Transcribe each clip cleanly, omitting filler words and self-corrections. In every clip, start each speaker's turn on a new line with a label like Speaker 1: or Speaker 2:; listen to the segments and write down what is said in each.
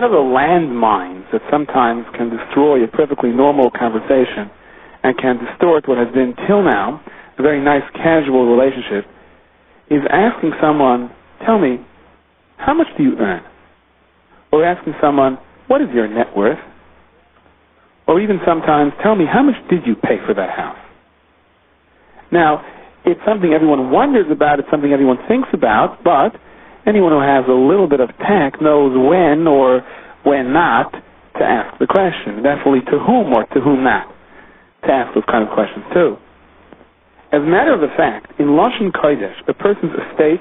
Speaker 1: One of the landmines that sometimes can destroy a perfectly normal conversation and can distort what has been till now a very nice casual relationship is asking someone, tell me, how much do you earn? Or asking someone, what is your net worth? Or even sometimes, tell me, how much did you pay for that house? Now, it's something everyone wonders about, it's something everyone thinks about, but anyone who has a little bit of tact knows when or when not to ask the question. Therefore, to whom or to whom not to ask those kind of questions too. As a matter of the fact, in Lashon Kodesh, a person's estate,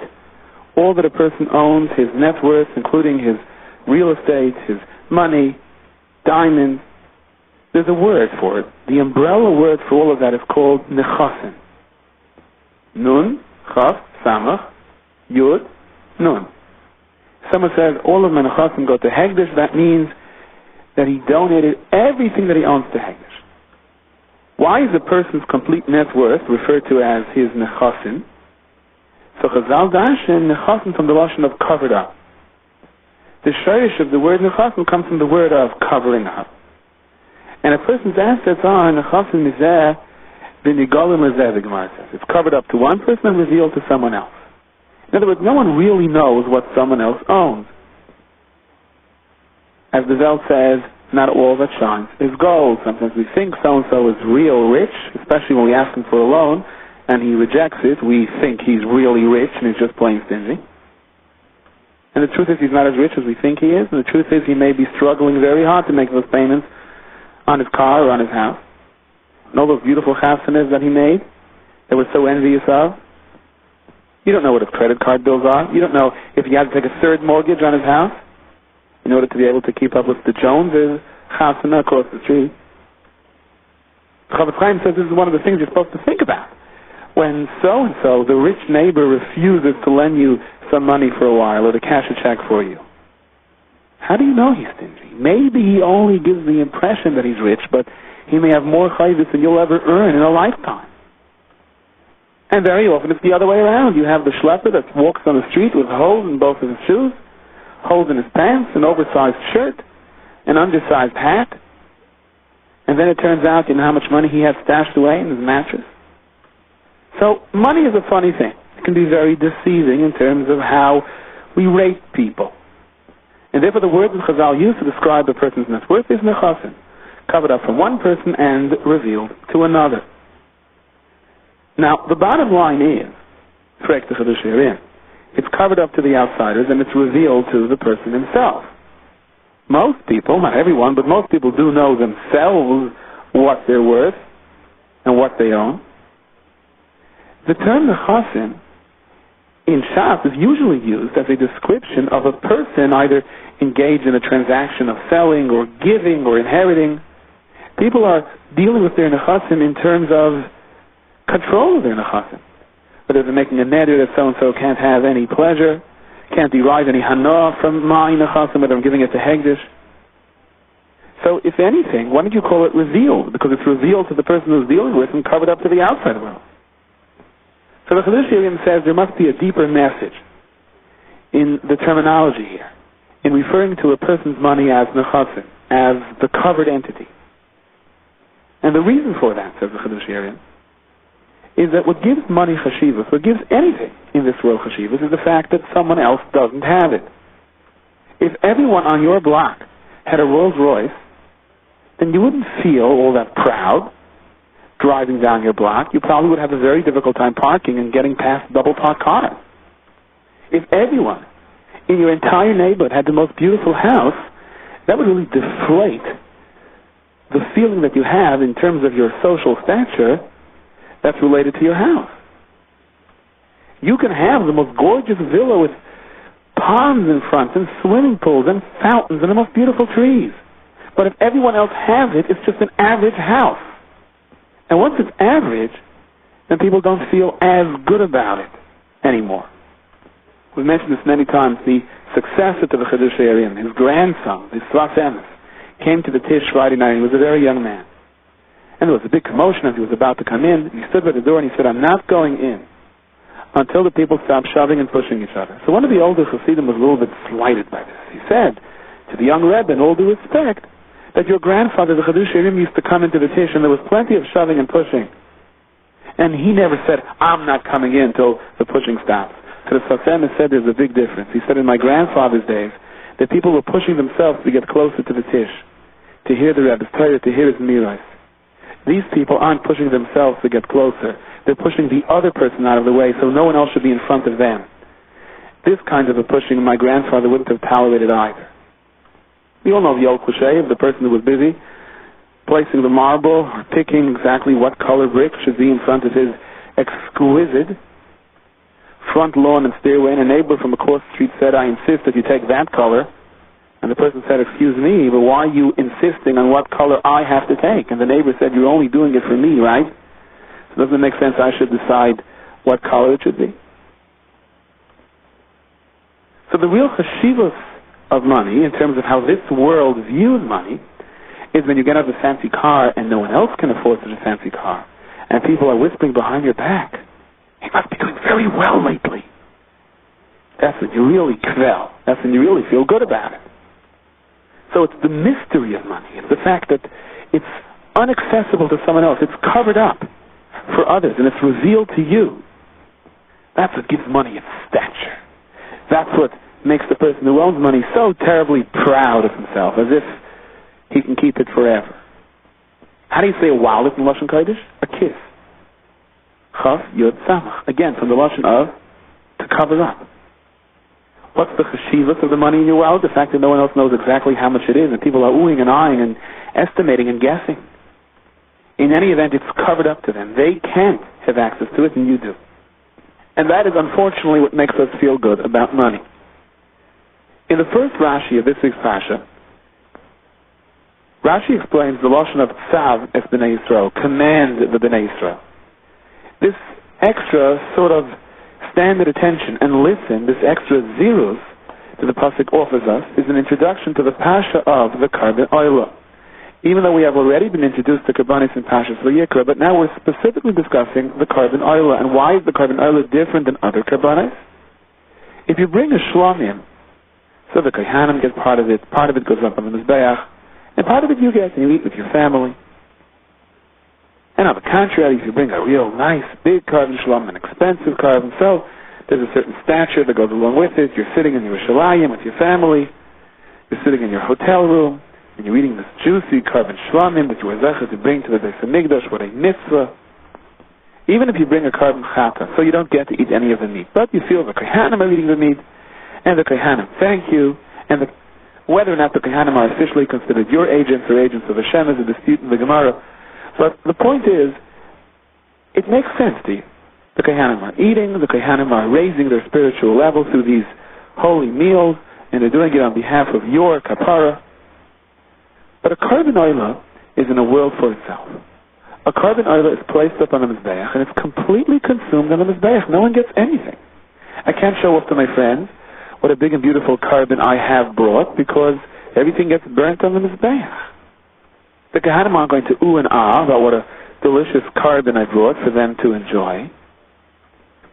Speaker 1: all that a person owns, his net worth, including his real estate, his money, diamonds, there's a word for it. The umbrella word for all of that is called nechasim. Nun, chaf, samach, yud, nun. Someone says, all of my nechasim go to Hegdish, that means that he donated everything that he owns to Hegdish. Why is a person's complete net worth referred to as his nechasim? So Chazal dashen nechasim from the lashon of covered up. The shayrish of the word nechasim comes from the word of covering up. And a person's assets are nechasim mizeh v'nigolim lezeh, the Gemara says. It's covered up to one person and revealed to someone else. In other words, no one really knows what someone else owns. As the Zel says, not all that shines is gold. Sometimes we think so-and-so is real rich, especially when we ask him for a loan, and he rejects it. We think he's really rich and he's just plain stingy. And the truth is he's not as rich as we think he is, and the truth is he may be struggling very hard to make those payments on his car or on his house. And all those beautiful chasanas that he made, that we're so envious of, you don't know what his credit card bills are. You don't know if he had to take a third mortgage on his house in order to be able to keep up with the Joneses, chasana across the street. Chofetz Chaim says this is one of the things you're supposed to think about. When so-and-so, the rich neighbor, refuses to lend you some money for a while or to cash a check for you, how do you know he's stingy? Maybe he only gives the impression that he's rich, but he may have more chayvus than you'll ever earn in a lifetime. And very often it's the other way around. You have the schlepper that walks on the street with holes in both of his shoes, holes in his pants, an oversized shirt, an undersized hat, and then it turns out you know how much money he has stashed away in his mattress. So money is a funny thing. It can be very deceiving in terms of how we rate people. And therefore the word that Chazal used to describe a person's net worth is nechasim, covered up from one person and revealed to another. Now, the bottom line is, it's covered up to the outsiders and it's revealed to the person himself. Most people, not everyone, but most people do know themselves what they're worth and what they own. The term nechasim in Shas is usually used as a description of a person either engaged in a transaction of selling or giving or inheriting. People are dealing with their nechasim in terms of control of their nechasim. Whether they're making a neder that so-and-so can't have any pleasure, can't derive any hana from my nechasim, whether I'm giving it to Hegdish. So, if anything, why don't you call it revealed? Because it's revealed to the person who's dealing with and covered up to the outside world. So the Chiddush says there must be a deeper message in the terminology here, in referring to a person's money as nechasim, as the covered entity. And the reason for that, says the Chiddush, is that what gives money chashivas, what gives anything in this world chashivas, is the fact that someone else doesn't have it. If everyone on your block had a Rolls Royce, then you wouldn't feel all that proud driving down your block. You probably would have a very difficult time parking and getting past double parked cars. If everyone in your entire neighborhood had the most beautiful house, that would really deflate the feeling that you have in terms of your social stature that's related to your house. You can have the most gorgeous villa with ponds in front and swimming pools and fountains and the most beautiful trees. But if everyone else has it, it's just an average house. And once it's average, then people don't feel as good about it anymore. We've mentioned this many times. The successor to the Chiddush Yerim, his grandson, his Sfas Emes, came to the Tish Friday night. He was a very young man. And there was a big commotion as he was about to come in. He stood by the door and he said, I'm not going in until the people stop shoving and pushing each other. So one of the older Chassidim was a little bit slighted by this. He said, to the young Rebbe, in all due respect, that your grandfather, the Chadush Yerim, used to come into the tish and there was plenty of shoving and pushing. And he never said, I'm not coming in till the pushing stops. So the Sfas Emes said there's a big difference. He said in my grandfather's days that people were pushing themselves to get closer to the tish, to hear the Rebbe's Torah, to hear his miros. These people aren't pushing themselves to get closer. They're pushing the other person out of the way so no one else should be in front of them. This kind of a pushing my grandfather wouldn't have tolerated either. We all know the old cliche of the person who was busy placing the marble or picking exactly what color brick should be in front of his exquisite front lawn and stairway, and a neighbor from across the street said, I insist that you take that color. And the person said, excuse me, but why are you insisting on what color I have to take? And the neighbor said, you're only doing it for me, right? So doesn't it make sense I should decide what color it should be? So the real chashivos of money, in terms of how this world views money, is when you get out of a fancy car and no one else can afford such a fancy car, and people are whispering behind your back, he must be doing very well lately. That's when you really kvel. That's when you really feel good about it. So it's the mystery of money. It's the fact that it's inaccessible to someone else. It's covered up for others, and it's revealed to you. That's what gives money its stature. That's what makes the person who owns money so terribly proud of himself, as if he can keep it forever. How do you say a wallet in Lashon Kodesh? A kiss. Chaf, Yud, Samach. Again, from the Lashon of, to cover up. What's the chashivas of the money in your wallet? The fact that no one else knows exactly how much it is, and people are oohing and eyeing and estimating and guessing. In any event, it's covered up to them. They can't have access to it, and you do. And that is unfortunately what makes us feel good about money. In the first Rashi of this week's Pasha, Rashi explains the Lashon of tzav es B'nai Yisrael, command the B'nai Yisrael. This extra sort of stand at attention and listen, this extra zeros that the Pasuk offers us, is an introduction to the Pasha of the Karban Oila. Even though we have already been introduced to Karbanis and Pashas V'yikra, but now we're specifically discussing the Karban Oila. And why is the Karban Oila different than other Karbanis? If you bring a Shlomim, so the Kohanim get part of it goes up on the Mizbeach, and part of it you get and you eat with your family. And on the contrary, if you bring a real nice big Karban Shlom, an expensive Karban, so there's a certain stature that goes along with it. You're sitting in your Yerushalayim with your family, you're sitting in your hotel room, and you're eating this juicy Karban Shlomim that you were zecher to bring to the Beis HaMikdash, what a mitzvah. Even if you bring a Karban Schacter, so you don't get to eat any of the meat, but you feel the Kohanim are eating the meat, and the Kohanim thank you, and whether or not the Kohanim are officially considered your agents or agents of Hashem is a dispute in the Gemara. But the point is, it makes sense to you. The Kohanim are eating, the Kohanim are raising their spiritual level through these holy meals, and they're doing it on behalf of your kapara. But a Karban Oila is in a world for itself. A Karban Oila is placed up on the Mizbeach, and it's completely consumed on the Mizbeach. No one gets anything. I can't show off to my friends what a big and beautiful Karban I have brought, because everything gets burnt on the Mizbeach. The Kohanim aren't going to ooh and ah about what a delicious Karban I brought for them to enjoy.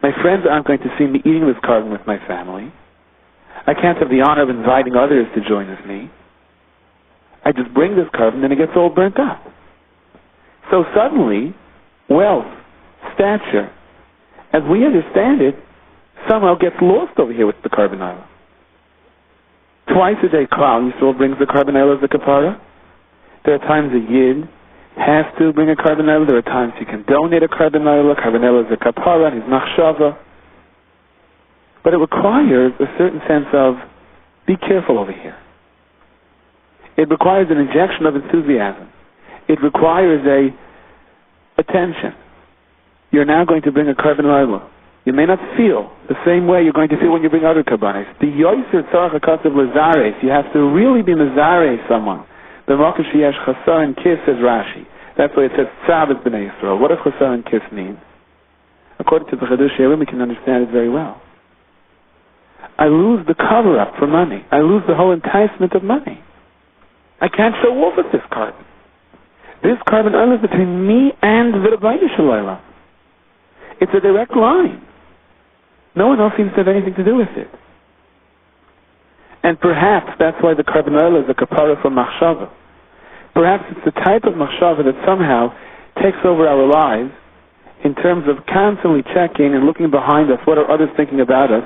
Speaker 1: My friends aren't going to see me eating this Karban with my family. I can't have the honor of inviting others to join with me. I just bring this Karban and it gets all burnt up. So suddenly, wealth, stature, as we understand it, somehow gets lost over here with the Karban Oila. Twice a day, Klal Yisrael brings the Karban Oila as the kapara. There are times a Yid has to bring a Karban Oila. There are times he can donate a Karban Oila. Karban Oila is a kapara, and his machshava. But it requires a certain sense of, be careful over here. It requires an injection of enthusiasm. It requires attention. You're now going to bring a Karban Oila. You may not feel the same way you're going to feel when you bring other Karbanis. The Yoiser Tzarech HaKasav Lazares, you have to really be Lazares someone. The Makash Yesh Chasar and Kiss, says Rashi. That's why it says tzav es B'nai Yisrael. What does Chasar and Kiss mean? According to the Chadush Yerim, we can understand it very well. I lose the cover-up for money. I lose the whole enticement of money. I can't show off with this Karban. This Karban Oila is between me and the Rebbeinu Shalom. It's a direct line. No one else seems to have anything to do with it. And perhaps that's why the carbonella is a kapara for machshava. Perhaps it's the type of machshava that somehow takes over our lives in terms of constantly checking and looking behind us, what are others thinking about us.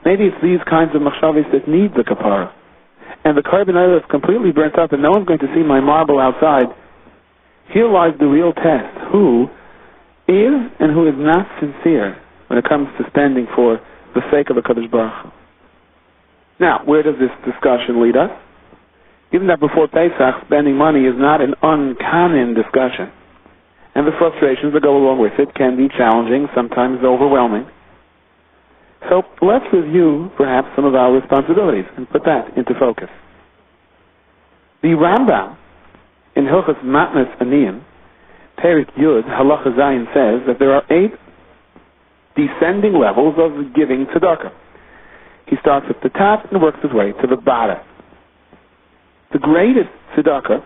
Speaker 1: Maybe it's these kinds of machshavas that need the kapara. And the carbonella is completely burnt up and no one's going to see my marble outside. Here lies the real test. Who is and who is not sincere when it comes to spending for the sake of the Kadosh Baruch Hu. Now, where does this discussion lead us? Given that before Pesach, spending money is not an uncommon discussion, and the frustrations that go along with it can be challenging, sometimes overwhelming. So let's review perhaps some of our responsibilities and put that into focus. The Rambam in Hilchos Matnas Aniyim, Perik Yud, Halacha Zayin says that there are 8 descending levels of giving tzedakah. He starts at the top and works his way to the bottom. The greatest tzedakah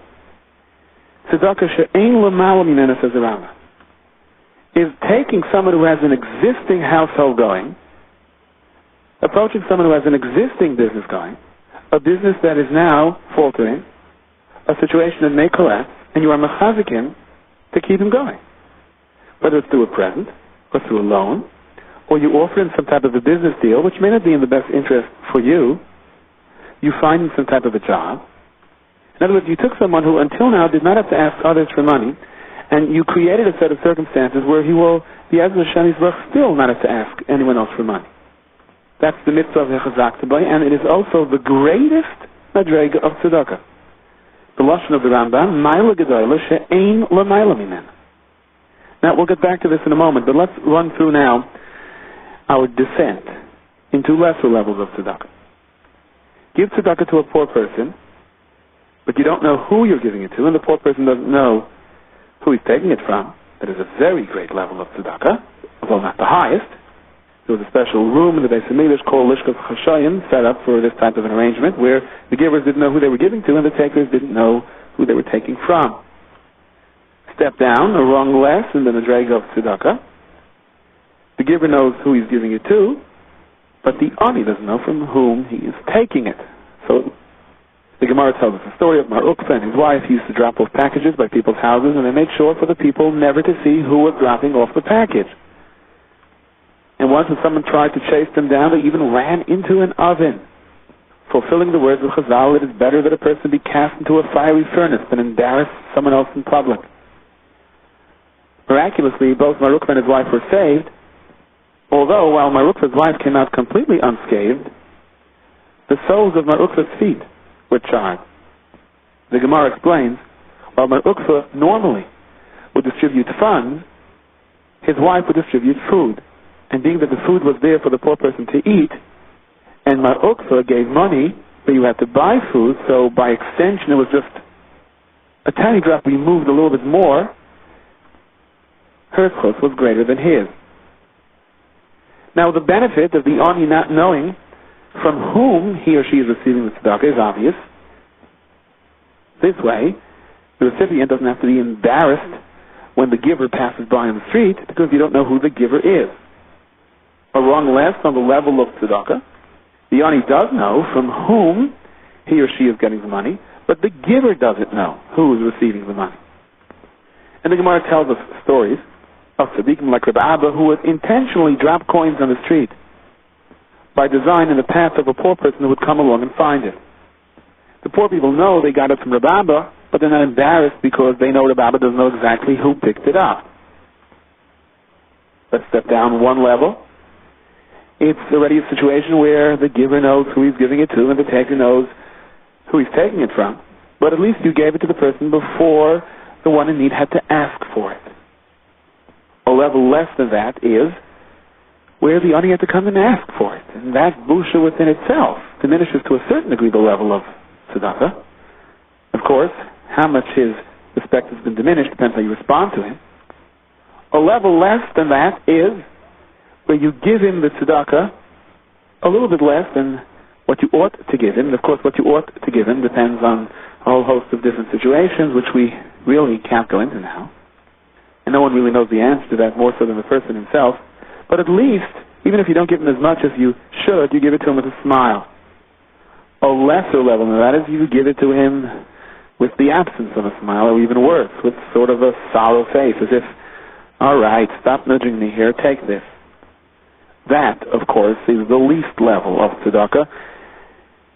Speaker 1: she'ein l'mala minena, says the Rambam, is taking someone who has an existing household going, approaching someone who has an existing business going, a business that is now faltering, a situation that may collapse, and you are mechazik him to keep him going. Whether it's through a present, or through a loan, or you offer him some type of a business deal, which may not be in the best interest for you, you find him some type of a job. In other words, you took someone who until now did not have to ask others for money, and you created a set of circumstances where he will be as Hashem Yisrael still not have to ask anyone else for money. That's the mitzvah of Hechazak Tabay, and it is also the greatest madrega of tzedakah. The lashon of the Rambam, Maila Gedola she'ein l'mayla minen. Now we'll get back to this in a moment, but let's run through now our descent into lesser levels of tzedakah. Give tzedakah to a poor person, but you don't know who you're giving it to, and the poor person doesn't know who he's taking it from. That is a very great level of tzedakah, although not the highest. There was a special room in the Beis HaMikdash called Lishkas Chashayim, set up for this type of an arrangement, where the givers didn't know who they were giving to, and the takers didn't know who they were taking from. Step down, a rung less in the madrega of tzedakah. The giver knows who he's giving it to, but the ani doesn't know from whom he is taking it. So the Gemara tells us the story of Mar Ukva and his wife. He used to drop off packages by people's houses, and they made sure for the people never to see who was dropping off the package. And once when someone tried to chase them down, they even ran into an oven. Fulfilling the words of Chazal, it is better that a person be cast into a fiery furnace than embarrass someone else in public. Miraculously, both Mar Ukva and his wife were saved, although while Mar Ukva's wife came out completely unscathed, the soles of Mar Ukva's feet were charred. The Gemara explains, while Mar Ukva normally would distribute funds, his wife would distribute food. And being that the food was there for the poor person to eat, and Mar Ukva gave money, but you had to buy food, so by extension it was just a tiny drop removed a little bit more, her chus was greater than his. Now the benefit of the ani not knowing from whom he or she is receiving the tzedakah is obvious. This way, the recipient doesn't have to be embarrassed when the giver passes by on the street, because you don't know who the giver is. A rung less on the level of tzedakah, the ani does know from whom he or she is getting the money, but the giver doesn't know who is receiving the money. And the Gemara tells us stories of tzaddikim like Rabbi Abba who would intentionally drop coins on the street by design in the path of a poor person who would come along and find it. The poor people know they got it from Rabbi Abba, but they're not embarrassed because they know Rabbi Abba doesn't know exactly who picked it up. Let's step down one level. It's already a situation where the giver knows who he's giving it to and the taker knows who he's taking it from. But at least you gave it to the person before the one in need had to ask for it. A level less than that is where the ani had to come and ask for it. And that busha within itself diminishes to a certain degree the level of tzedakah. Of course, how much his respect has been diminished depends how you respond to him. A level less than that is where you give him the tzedakah a little bit less than what you ought to give him. And of course, what you ought to give him depends on a whole host of different situations, which we really can't go into now. And no one really knows the answer to that more so than the person himself. But at least, even if you don't give him as much as you should, you give it to him with a smile. A a lesser level, and that is you give it to him with the absence of a smile, or even worse, with sort of a sour face, as if, all right, stop nudging me here, take this. That, of course, is the least level of tzedakah.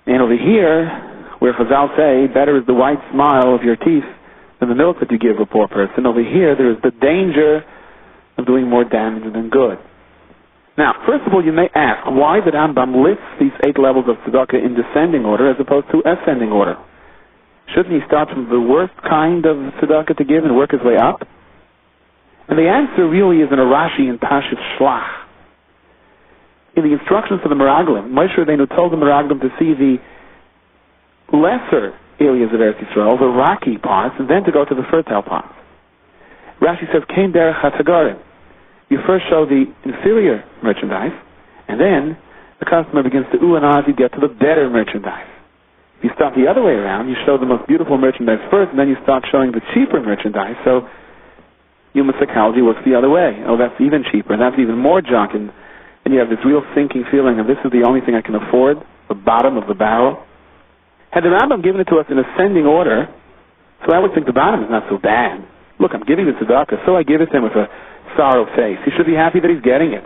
Speaker 1: And over here, where Chazal say, better is the white smile of your teeth than the milk that you give a poor person, over here there is the danger of doing more damage than good. Now, first of all, you may ask, why the Rambam lists these 8 levels of tzedakah in descending order as opposed to ascending order? Shouldn't he start from the worst kind of tzedakah to give and work his way up? And the answer really is in a Rashi in Pashut Shlach. In the instructions for the Meraglim, Moshe Rabbeinu told the Meraglim to see the lesser areas of Eretz Yisrael, the rocky parts, and then to go to the fertile parts. Rashi says, Kain derech hatagarim. You first show the inferior merchandise, and then the customer begins to ooh and ah as you get to the better merchandise. If you start the other way around, you show the most beautiful merchandise first, and then you start showing the cheaper merchandise, so human psychology works the other way. Oh, that's even cheaper, and that's even more junk, and you have this real sinking feeling, and this is the only thing I can afford, the bottom of the barrel. Had the Rambam given it to us in ascending order, so I would think the bottom is not so bad. Look, I'm giving the tzedakah, so I give it to him with a sorrow face. He should be happy that he's getting it.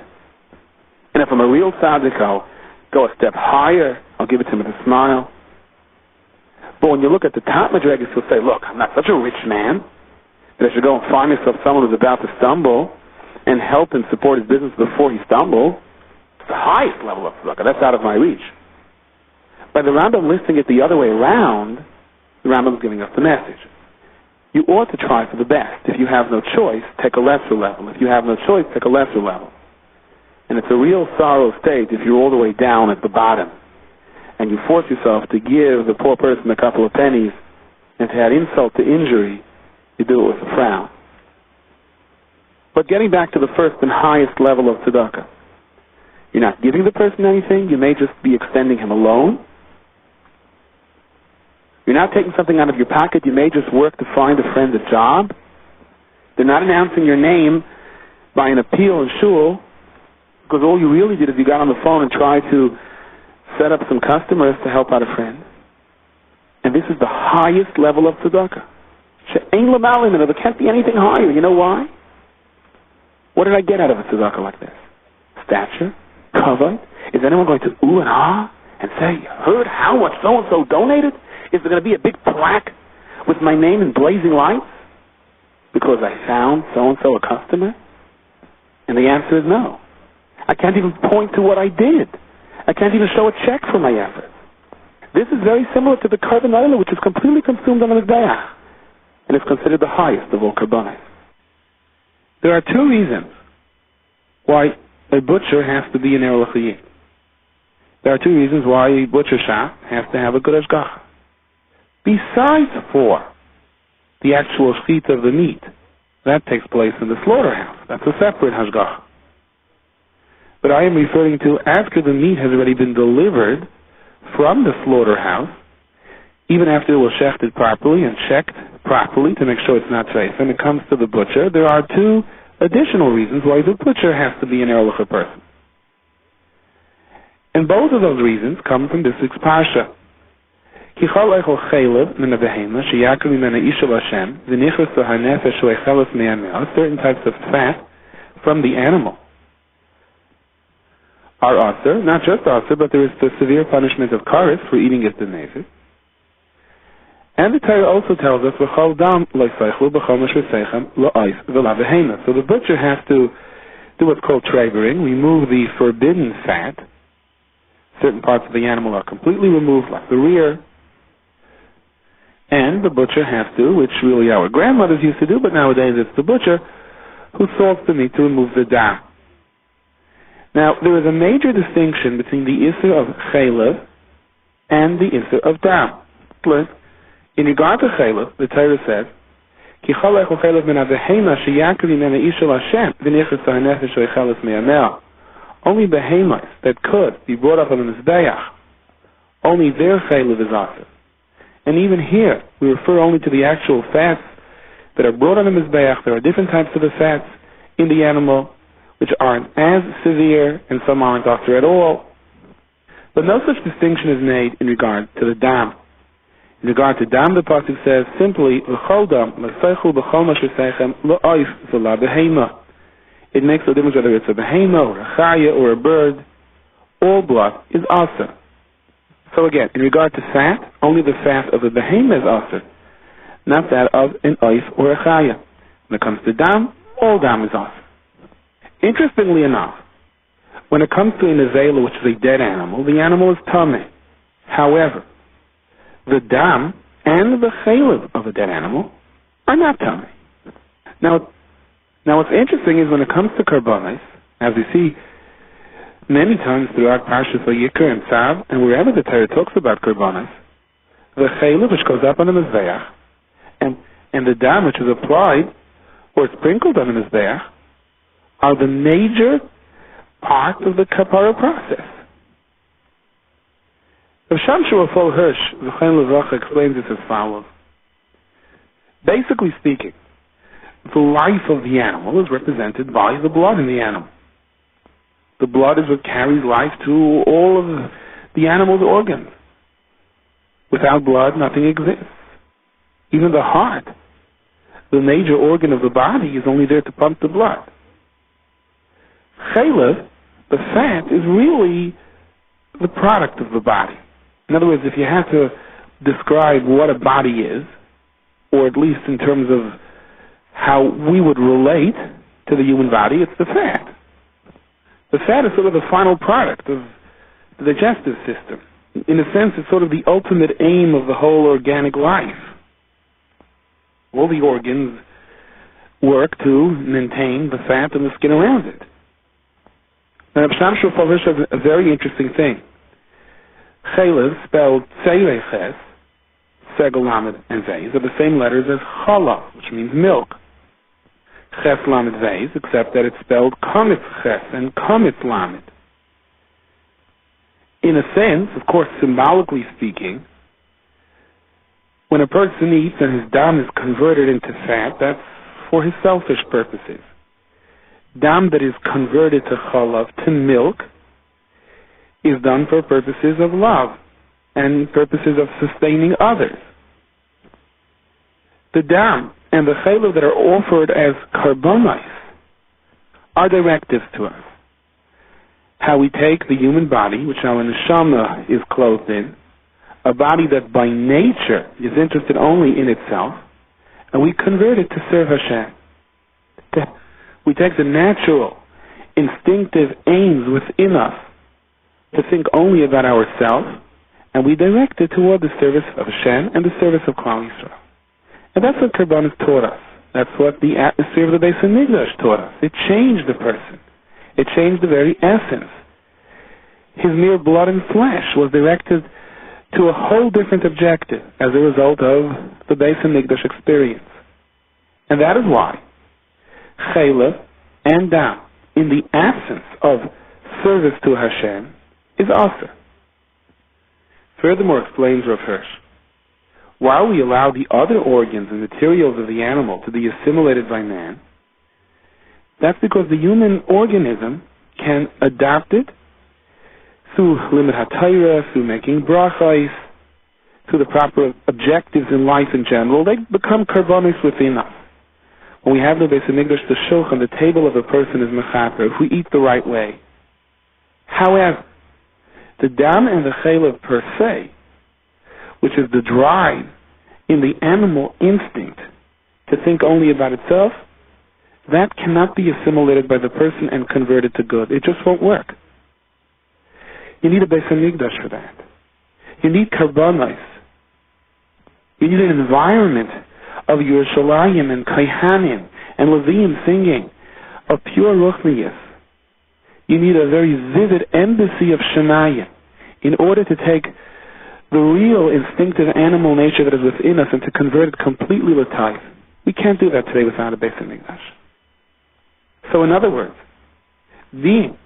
Speaker 1: And if I'm a real tzaddik, I'll go a step higher. I'll give it to him with a smile. But when you look at the top madrigas, you'll say, look, I'm not such a rich man that I should go and find myself someone who's about to stumble and help and support his business before he stumbles. It's the highest level of tzedakah. That's out of my reach. By the Rambam listing it the other way around, the Rambam is giving us the message. You ought to try for the best. If you have no choice, take a lesser level. If you have no choice, take a lesser level. And it's a real sorrow state if you're all the way down at the bottom and you force yourself to give the poor person a couple of pennies and to add insult to injury, you do it with a frown. But getting back to the first and highest level of tzedakah, you're not giving the person anything. You may just be extending him a loan. You're not taking something out of your pocket. You may just work to find a friend a job. They're not announcing your name by an appeal in shul, because all you really did is you got on the phone and tried to set up some customers to help out a friend. And this is the highest level of tzedakah. There can't be anything higher. You know why? What did I get out of a tzedakah like this? Stature? Kavod? Is anyone going to ooh and ah and say, heard how much so-and-so donated? Is there going to be a big plaque with my name in blazing lights because I found so-and-so a customer? And the answer is no. I can't even point to what I did. I can't even show a check for my effort. This is very similar to the carbon oil, which is completely consumed on the Mizbeach, and is considered the highest of all carbonates. There are 2 reasons why a butcher has to be an Erlich Yid. There are 2 reasons why a butcher shop has to have a good hashgacha. Besides for the actual sheet of the meat, that takes place in the slaughterhouse. That's a separate hashgacha. But I am referring to after the meat has already been delivered from the slaughterhouse, even after it was shechted properly and checked properly to make sure it's not safe, and it comes to the butcher, there are 2 additional reasons why the butcher has to be an Erlich person. And both of those reasons come from this week's parsha. Certain types of fat from the animal are asur, not just asur, but there is the severe punishment of karis for eating it denezir. And the Torah also tells us, so the butcher has to do what's called trabering, remove the forbidden fat. Certain parts of the animal are completely removed, like the rear. And the butcher has to, which really our grandmothers used to do, but nowadays it's the butcher who salts the meat to remove the da. Now, there is a major distinction between the issur of chaylev and the issur of da. In regard to chaylev, the Torah says, only behemoths that could be brought up on the Mizbeach, only their chaylev is asur. And even here, we refer only to the actual fats that are brought on the Mizbeach. There are different types of the fats in the animal, which aren't as severe, and some aren't asur at all. But no such distinction is made in regard to the dam. In regard to dam, the pasuk says simply, "V'chol dam l'seichel b'chol ma sheseichem lo'ois zela behema." It makes no difference whether it's a behema or a chaya or a bird. All blood is aser. So again, in regard to fat, only the fat of a behema is aser, not that of an oif or a chaya. When it comes to dam, all dam is aser. Interestingly enough, when it comes to a nezela, which is a dead animal, the animal is tameh. However, the dam and the chaylev of a dead animal are not tameh. Now, what's interesting is when it comes to karbanos, as we see many times throughout Parshas Vayikra and Tzav, and wherever the Torah talks about karbanos, the chaylev which goes up on the mizbeach, and the dam which is applied or sprinkled on the mizbeach, are the major part of the kapara process. Rav Shamshua Fol Hirsch, Zechain Levracha, explains this as follows. Basically speaking, the life of the animal is represented by the blood in the animal. The blood is what carries life to all of the animal's organs. Without blood, nothing exists. Even the heart, the major organ of the body, is only there to pump the blood. Chaylev, the fat, is really the product of the body. In other words, if you had to describe what a body is, or at least in terms of how we would relate to the human body, it's the fat. The fat is sort of the final product of the digestive system. In a sense, it's sort of the ultimate aim of the whole organic life. All the organs work to maintain the fat and the skin around it. Now, Rav Shamshua Fol Hirsch has a very interesting thing. Chaylev, spelled Tzeireches, Segel Lamed and Veis, are the same letters as Chala, which means milk. Ches Lamed Veis, except that it's spelled Kamitz Ches and Kamitz Lamed. In a sense, of course, symbolically speaking, when a person eats and his dam is converted into fat, that's for his selfish purposes. Dam that is converted to chalav, to milk, is done for purposes of love and purposes of sustaining others. The dam and the chaylev that are offered as karbonos are directives to us. How we take the human body, which our neshama is clothed in, a body that by nature is interested only in itself, and we convert it to serve Hashem. We take the natural, instinctive aims within us to think only about ourselves, and we direct it toward the service of Hashem and the service of Klal Yisrael. And that's what Karbanos taught us. That's what the atmosphere of the Beis HaMikdash taught us. It changed the person. It changed the very essence. His mere blood and flesh was directed to a whole different objective as a result of the Beis HaMikdash experience. And that is why Chaylev and Dam, in the absence of service to Hashem, is aser. Furthermore, explains Rav Hirsch, while we allow the other organs and materials of the animal to be assimilated by man, that's because the human organism can adapt it through limit hatayra, through making brachos, through the proper objectives in life in general. They become karbonos within us. When we have the Beis HaMikdash, the shulchan, the table of a person is mechaper, if we eat the right way. However, the dam and the chaylev per se, which is the drive in the animal instinct to think only about itself, that cannot be assimilated by the person and converted to good. It just won't work. You need a Beis HaMikdash for that. You need karbonos. You need an environment of Yerushalayim and Kaihanim and Leviim singing of pure Ruchnius. You need a very vivid embassy of Shemayim in order to take the real instinctive animal nature that is within us and to convert it completely l'tayv. We can't do that today without a Beis HaMikdash. So in other words, being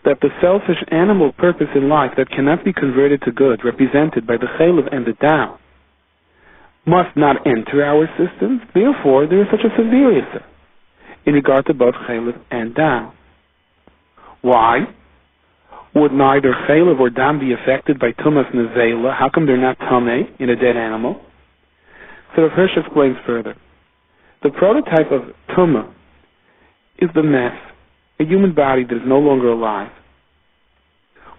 Speaker 1: that the selfish animal purpose in life that cannot be converted to good, represented by the chaylev and the dam, must not enter our systems, therefore there is such a severe issur in regard to both chaylev and dam. Why? would neither chaylev or dam be affected by tumas nezela? How come they're not tameh in a dead animal? So Rav Hirsch explains further. The prototype of tumah is the mess, a human body that is no longer alive.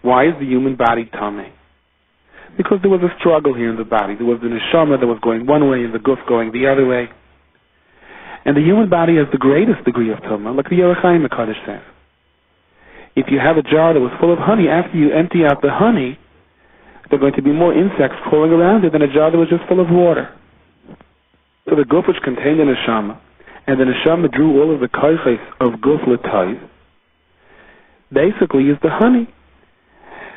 Speaker 1: Why is the human body tameh? Because there was a struggle here in the body. There was the neshama that was going one way and the guf going the other way. And the human body has the greatest degree of tumah, like the Yoreh Chaim HaKadosh says. If you have a jar that was full of honey, after you empty out the honey, there are going to be more insects crawling around it than a jar that was just full of water. So the guf which contained the neshama, and the neshama drew all of the koiches of guf l'tayv, basically is the honey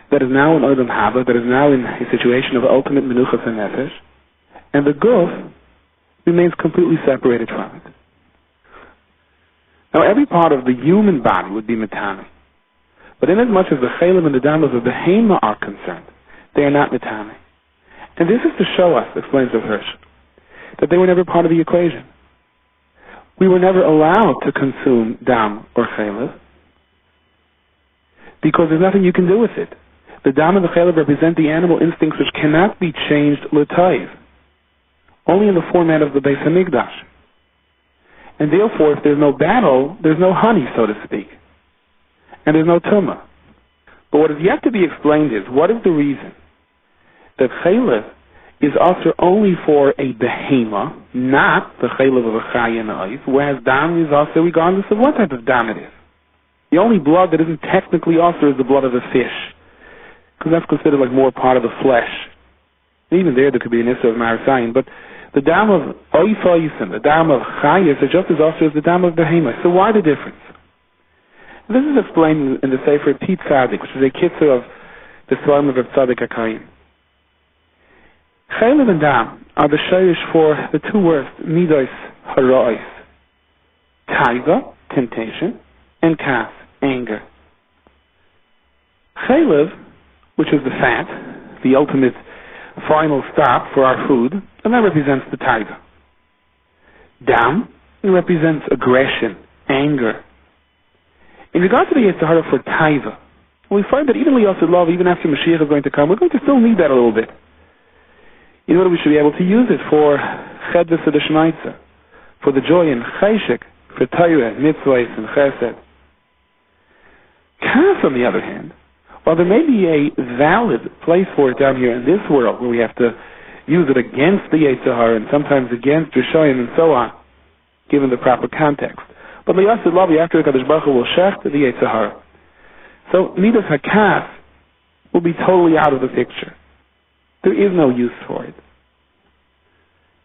Speaker 1: that is now in Odom Haba, that is now in a situation of ultimate menuchas and nefesh, and the guf remains completely separated from it. Now every part of the human body would be metame, but inasmuch as the chaylev and the damas of the behema are concerned, they are not metame. And this is to show us, explains Rav Hirsch, that they were never part of the equation. We were never allowed to consume dam or chaylev because there's nothing you can do with it. The dam and the chaylev represent the animal instincts which cannot be changed l'tayv, only in the format of the Beis Hamikdash. And therefore, if there's no battle, there's no honey, so to speak. And there's no tumah. But what is yet to be explained is, what is the reason that chaylev is also only for a behema, not the chaylev of a chay and a oif, whereas dam is also regardless of what type of dam it is. The only blood that isn't technically also is the blood of a fish, because that's considered like more part of the flesh. And even there could be an issue of marasayin, but the dam of oif and the dam of chayis are just as also as the dam of behema. So why the difference? This is explained in the Sefer Pete Tzadik, which is a kitzur of the Svarim of Tzadik HaKayim. Chaylev and dam are the shayrish for the two words, midos hara'is, taiva, temptation, and kas, anger. Chaylev, which is the fat, the ultimate final stop for our food, and that represents the taiva. Dam, it represents aggression, anger. In regard to the Yetzer Hara for taiva, we find that even Liyasid Love, even after Mashiach is going to come, we're going to still need that a little bit. In order we should be able to use it for chedves of the shmaitza, for the joy and chayshik, for Torah, mitzvahs, and chesed. Kas, on the other hand, while there may be a valid place for it down here in this world, where we have to use it against the Yetzer Hara and sometimes against Rishayim and so on, given the proper context. But Liyasid Love, after the Kadosh Baruch Hu will shecht the Yetzer Hara. So midas hakas will be totally out of the picture. There is no use for it.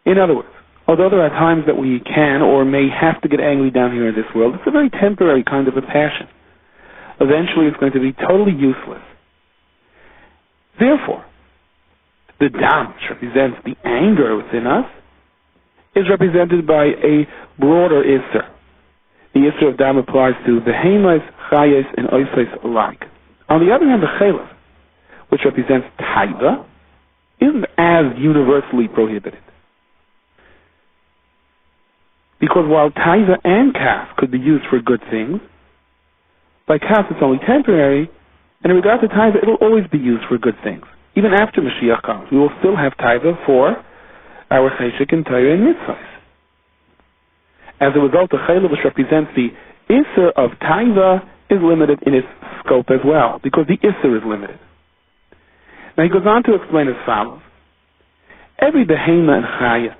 Speaker 1: In other words, although there are times that we can or may have to get angry down here in this world, it's a very temporary kind of a passion. Eventually it's going to be totally useless. Therefore, the dam, which represents the anger within us, is represented by a broader isser. The isser of dam applies to behemoths, chayes, and oisais alike. On the other hand, the chaylev, which represents taiva, isn't as universally prohibited. Because while taiva and kas could be used for good things, by kas it's only temporary, and in regard to taiva, it'll always be used for good things. Even after Mashiach comes, we will still have taiva for our cheshik and Torah and mitzvahs. As a result, the chaylev, which represents the isser of taiva, is limited in its scope as well, because the isser is limited. Now he goes on to explain as follows. Every behema and chaya,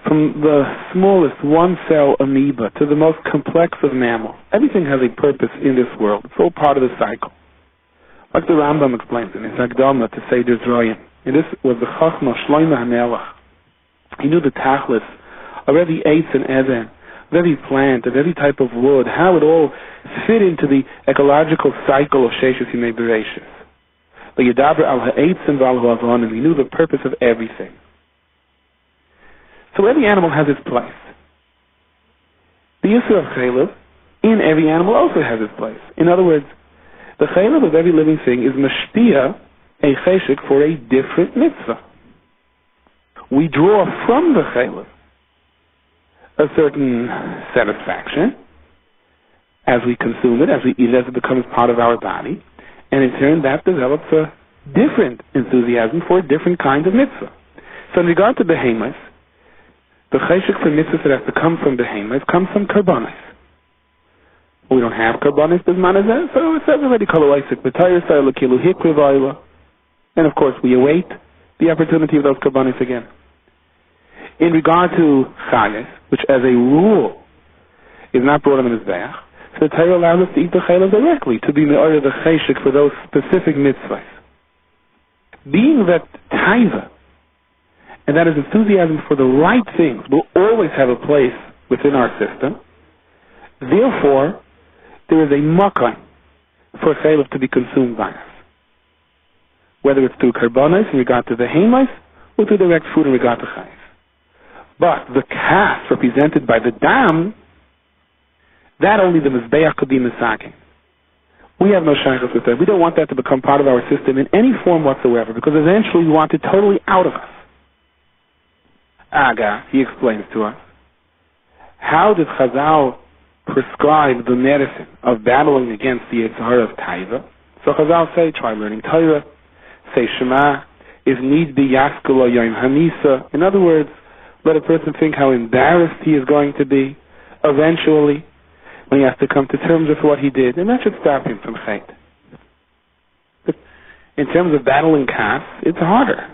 Speaker 1: from the smallest one-cell amoeba to the most complex of mammals, everything has a purpose in this world. It's all part of the cycle. Like the Rambam explains in his Akdama to Seder Zroyim. And this was the Chachma Shlomo HaMelech. He knew the tachlis of every eitz and eden, of every plant, of every type of wood, how it all fit into the ecological cycle of Sheshes Yimei Bereishis. But Yedaber al ha'eitzim v'al ha'avonim, he knew the purpose of everything. So every animal has its place. The issue of chaylev in every animal also has its place. In other words, the chaylev of every living thing is mashpia, a cheshik, for a different mitzvah. We draw from the chaylev a certain satisfaction as we consume it, as we eat it, as it becomes part of our body. And in turn, that develops a different enthusiasm for a different kind of mitzvah. So in regard to behemoths, the cheshik for mitzvahs that has to come from behemoths comes from karbanis. We don't have karbanis bisman hazeh, so it says already koloisik b'tayr sayla kilu hikri vayla. And of course, we await the opportunity of those karbanis again. In regard to chayes, which as a rule is not brought on the mizbeach, so the Torah allows us to eat the chayla directly, to be me'orah the cheshik for those specific mitzvahs. Being that taiva, and that is enthusiasm for the right things, will always have a place within our system, therefore, there is a makom for chayla to be consumed by us. Whether it's through karbanos in regard to the behemoths, or through direct food in regard to chayes. But the kas represented by the dam, that only the mizbeach could be misaking. We have no shaykhs with that. We don't want that to become part of our system in any form whatsoever, because eventually we want it totally out of us. Aga, he explains to us, how did Chazal prescribe the medicine of battling against the Yitzhar of Taiva? So Chazal say, try learning Torah, say Shema, if need be, Yaskula Yom Hanisa. In other words, let a person think how embarrassed he is going to be eventually when he has to come to terms with what he did, and that should stop him from chait. But in terms of battling kas, it's harder.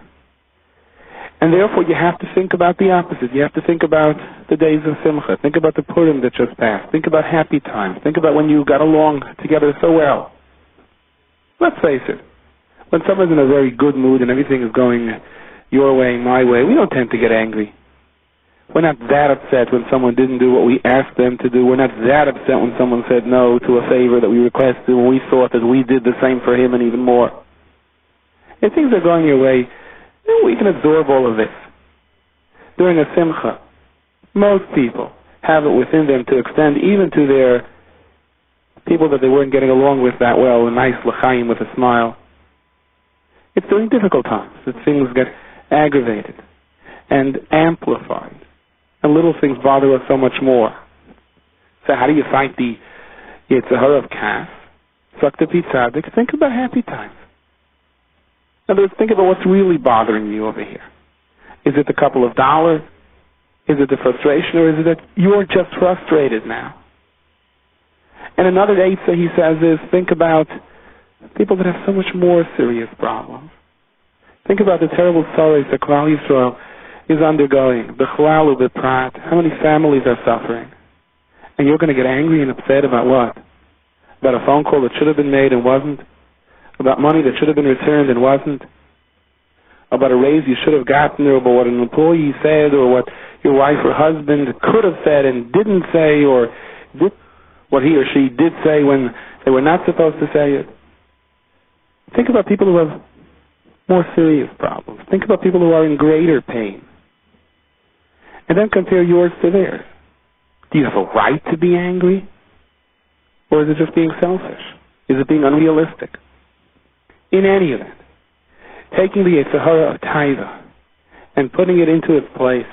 Speaker 1: And therefore you have to think about the opposite. You have to think about the days of Simcha. Think about the Purim that just passed. Think about happy times. Think about when you got along together so well. Let's face it. When someone's in a very good mood and everything is going your way, my way, we don't tend to get angry. We're not that upset when someone didn't do what we asked them to do. We're not that upset when someone said no to a favor that we requested when we thought that we did the same for him and even more. If things are going your way, we can absorb all of this. During a simcha, most people have it within them to extend even to their people that they weren't getting along with that well, a nice l'chaim with a smile. It's during difficult times that things get aggravated and amplified, and little things bother us so much more. So how do you fight the Yitzhar of kas? Schacter tzav. Think about happy times. In other words, think about what's really bothering you over here. Is it a couple of dollars? Is it the frustration, or is it that you're just frustrated now? And another eitzah he says is, think about people that have so much more serious problems. Think about the terrible sorrows that Klal Yisrael is undergoing, the chlalu, the prat, how many families are suffering. And you're going to get angry and upset about what? About a phone call that should have been made and wasn't? About money that should have been returned and wasn't? About a raise you should have gotten, or about what an employee said, or what your wife or husband could have said and didn't say, or what he or she did say when they were not supposed to say it. Think about people who have more serious problems. Think about people who are in greater pain. And then compare yours to theirs. Do you have a right to be angry? Or is it just being selfish? Is it being unrealistic? In any event, taking the Yitzhar of Taiva and putting it into its place,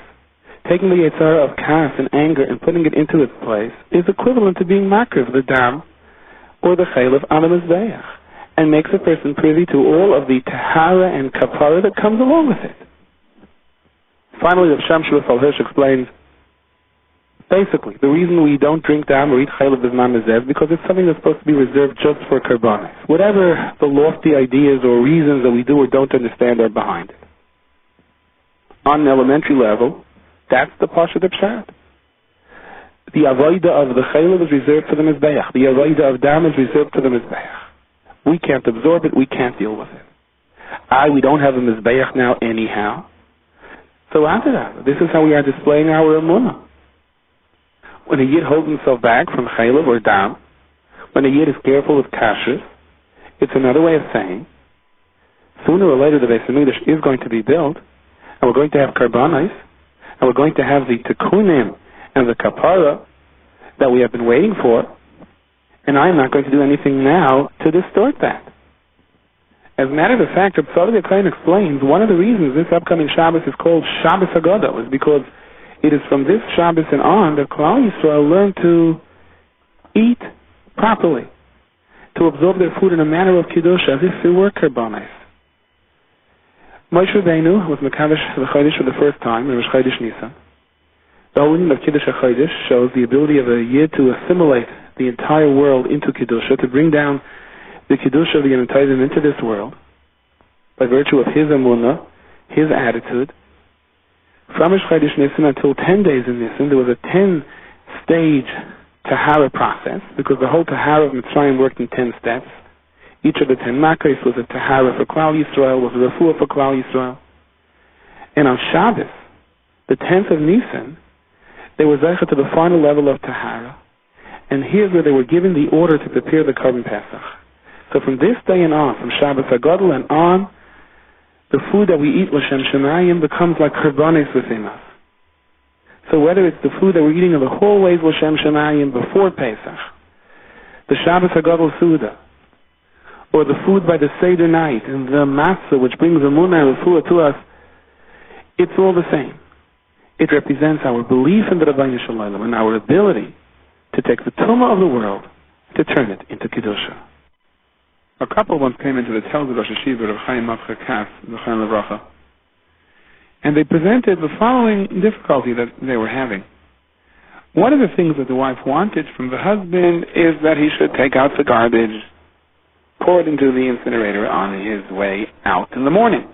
Speaker 1: taking the Yitzhar of kas and anger and putting it into its place, is equivalent to being makriv, the dam, or the chaylev on the mizbeach, and makes a person privy to all of the tahara and kapara that comes along with it. Finally, the Sham Shua Hirsch explains, basically, the reason we don't drink dam or eat chaylev bisman hazeh is because it's something that's supposed to be reserved just for karbanis. Whatever the lofty ideas or reasons that we do or don't understand are behind it. On an elementary level, that's the Pasha de Pshat. The avoida of the chaylev is reserved for the mizbeach. The avoida of dam is reserved for the mizbeach. We can't absorb it. We can't deal with it. We don't have a mizbeach now anyhow. So after that, this is how we are displaying our emunah. When a yid holds himself back from chaylev or dam, when a yid is careful with kashrus, it's another way of saying, sooner or later the Beis Hamikdash is going to be built, and we're going to have karbanos, and we're going to have the tikkunim and the kapara that we have been waiting for, and I'm not going to do anything now to distort that. As a matter of fact, Reb Tzadok Kohen explains, one of the reasons this upcoming Shabbos is called Shabbos Hagadol is because it is from this Shabbos and on that Klal Yisrael learned to eat properly,
Speaker 2: to absorb their food in a manner of Kedusha as if they were Karbanis. Moshe Rabbeinu was Mekadosh the Chodesh for the first time in Rosh Chodesh Nisan. The holding of Kiddush HaChodesh shows the ability of a Yid to assimilate the entire world into Kedusha, to bring down the Kedusha of the Yom Tovim into this world by virtue of his emunah, his attitude. From Rosh Chodesh Nisan until 10 days in Nisan, there was a 10-stage Tahara process, because the whole Tahara of Mitzrayim worked in 10 steps. Each of the 10 Makos was a Tahara for Klal Yisrael, was a Refuah for Klal Yisrael. And on Shabbos, the 10th of Nisan, they were zeicha to the final level of Tahara. And here's where they were given the order to prepare the Korban Pesach. So from this day and on, from Shabbos HaGadol and on, the food that we eat, L'Shem Shemayim, becomes like Karbanis within us. So whether it's the food that we're eating in the hallways, L'Shem Shemayim, before Pesach, the Shabbos HaGadol Suda, or the food by the Seder night, and the matzah, which brings emunah and refuah to us, it's all the same. It represents our belief in the Rabbeinu Shalom and our ability to take the tumah of the world to turn it into Kedusha. A couple once came into the Tel of Rosh Hashiva of Chaim Mavcha Kas, L'chaim Levracha, and they presented the following difficulty that they were having. One of the things that the wife wanted from the husband is that he should take out the garbage, pour it into the incinerator on his way out in the morning.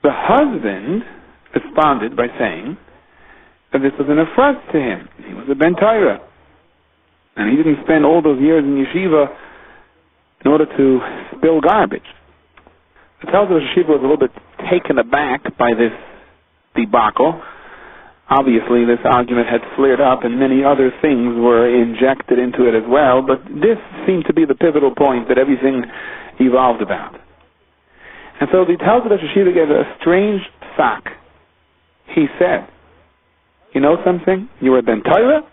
Speaker 2: The husband responded by saying that this was an affront to him. He was a Ben Torah, and he didn't spend all those years in yeshiva in order to spill garbage. The Tel of Yeshiva was a little bit taken aback by this debacle. Obviously, this argument had flared up, and many other things were injected into it as well, but this seemed to be the pivotal point that everything evolved about. And so the Tel of Yeshiva gave a strange psak. He said, you know something? You are a Ben Torah?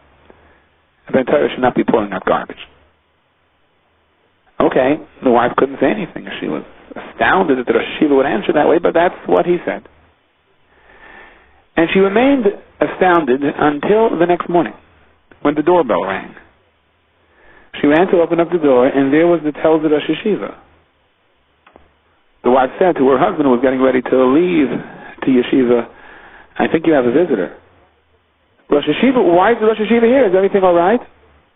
Speaker 2: A Ben Torah should not be pouring out garbage. Okay, the wife couldn't say anything. She was astounded that the Rosh Hashiva would answer that way, but that's what he said. And she remained astounded until the next morning, when the doorbell rang. She ran to open up the door, and there was the Tel of Rosh Hashiva. The wife said to her husband, who was getting ready to leave to yeshiva, I think you have a visitor. Rosh Hashiva, why is the Rosh Hashiva here? Is everything all right?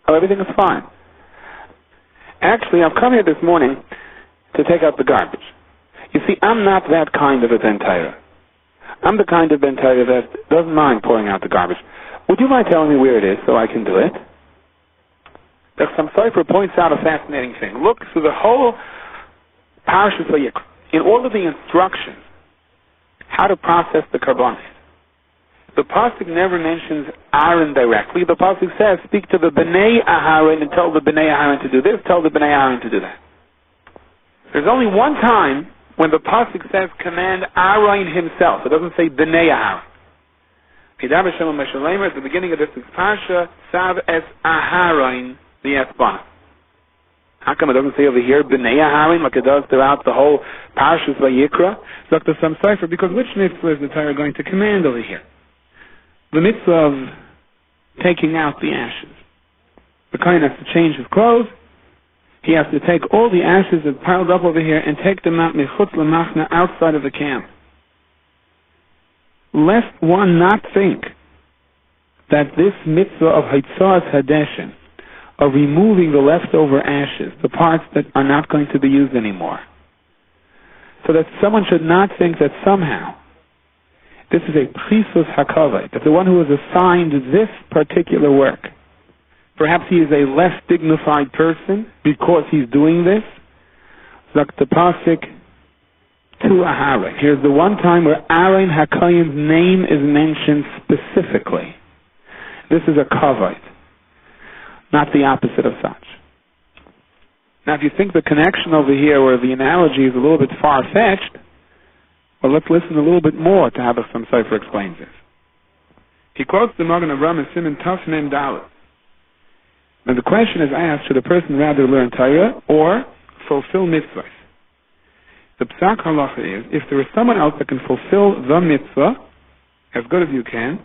Speaker 2: Oh, everything is fine. Actually, I've come here this morning to take out the garbage. You see, I'm not that kind of a Ben Torah. I'm the kind of Ben Torah that doesn't mind pouring out the garbage. Would you mind telling me where it is so I can do it? The Chassam Sofer points out a fascinating thing. Look through the whole Parashas Vayikra. In all of the instructions, how to process the karbanis, the pasuk never mentions Aaron directly. The pasuk says, speak to the Bnei Aharon and tell the Bnei Aharon to do this, tell the Bnei Aharon to do that. There's only one time when the pasuk says command Aaron himself. It doesn't say Bnei Aharon. At the beginning of this parsha, tzav es Aharon the Esbana. How come it doesn't say over here Bnei Aharon like it does throughout the whole Parashas Vayikra? Dr. Chassam Sofer, because which mitzvah is the Torah going to command over here? The mitzvah of taking out the ashes. The kohen has to change his clothes. He has to take all the ashes that piled up over here and take them out mechutz lemachna, outside of the camp. Lest one not think that this mitzvah of Haitzas Hadeshin, of removing the leftover ashes, the parts that are not going to be used anymore, so that someone should not think that somehow this is a prisus hakavod, that the one who is assigned this particular work, perhaps he is a less dignified person because he's doing this. Zok the pasuk to Aharon. Here's the one time where Aaron HaKohen's name is mentioned specifically. This is a kavod, not the opposite of such. Now, if you think the connection over here, or the analogy, is a little bit far-fetched, well, let's listen a little bit more to how the Chassam Sofer explains this. He quotes the Magen Avraham and Simon Taf Mem Dalet. And the question is asked, should a person rather learn Torah or fulfill mitzvahs? The psak halacha is, if there is someone else that can fulfill the mitzvah as good as you can,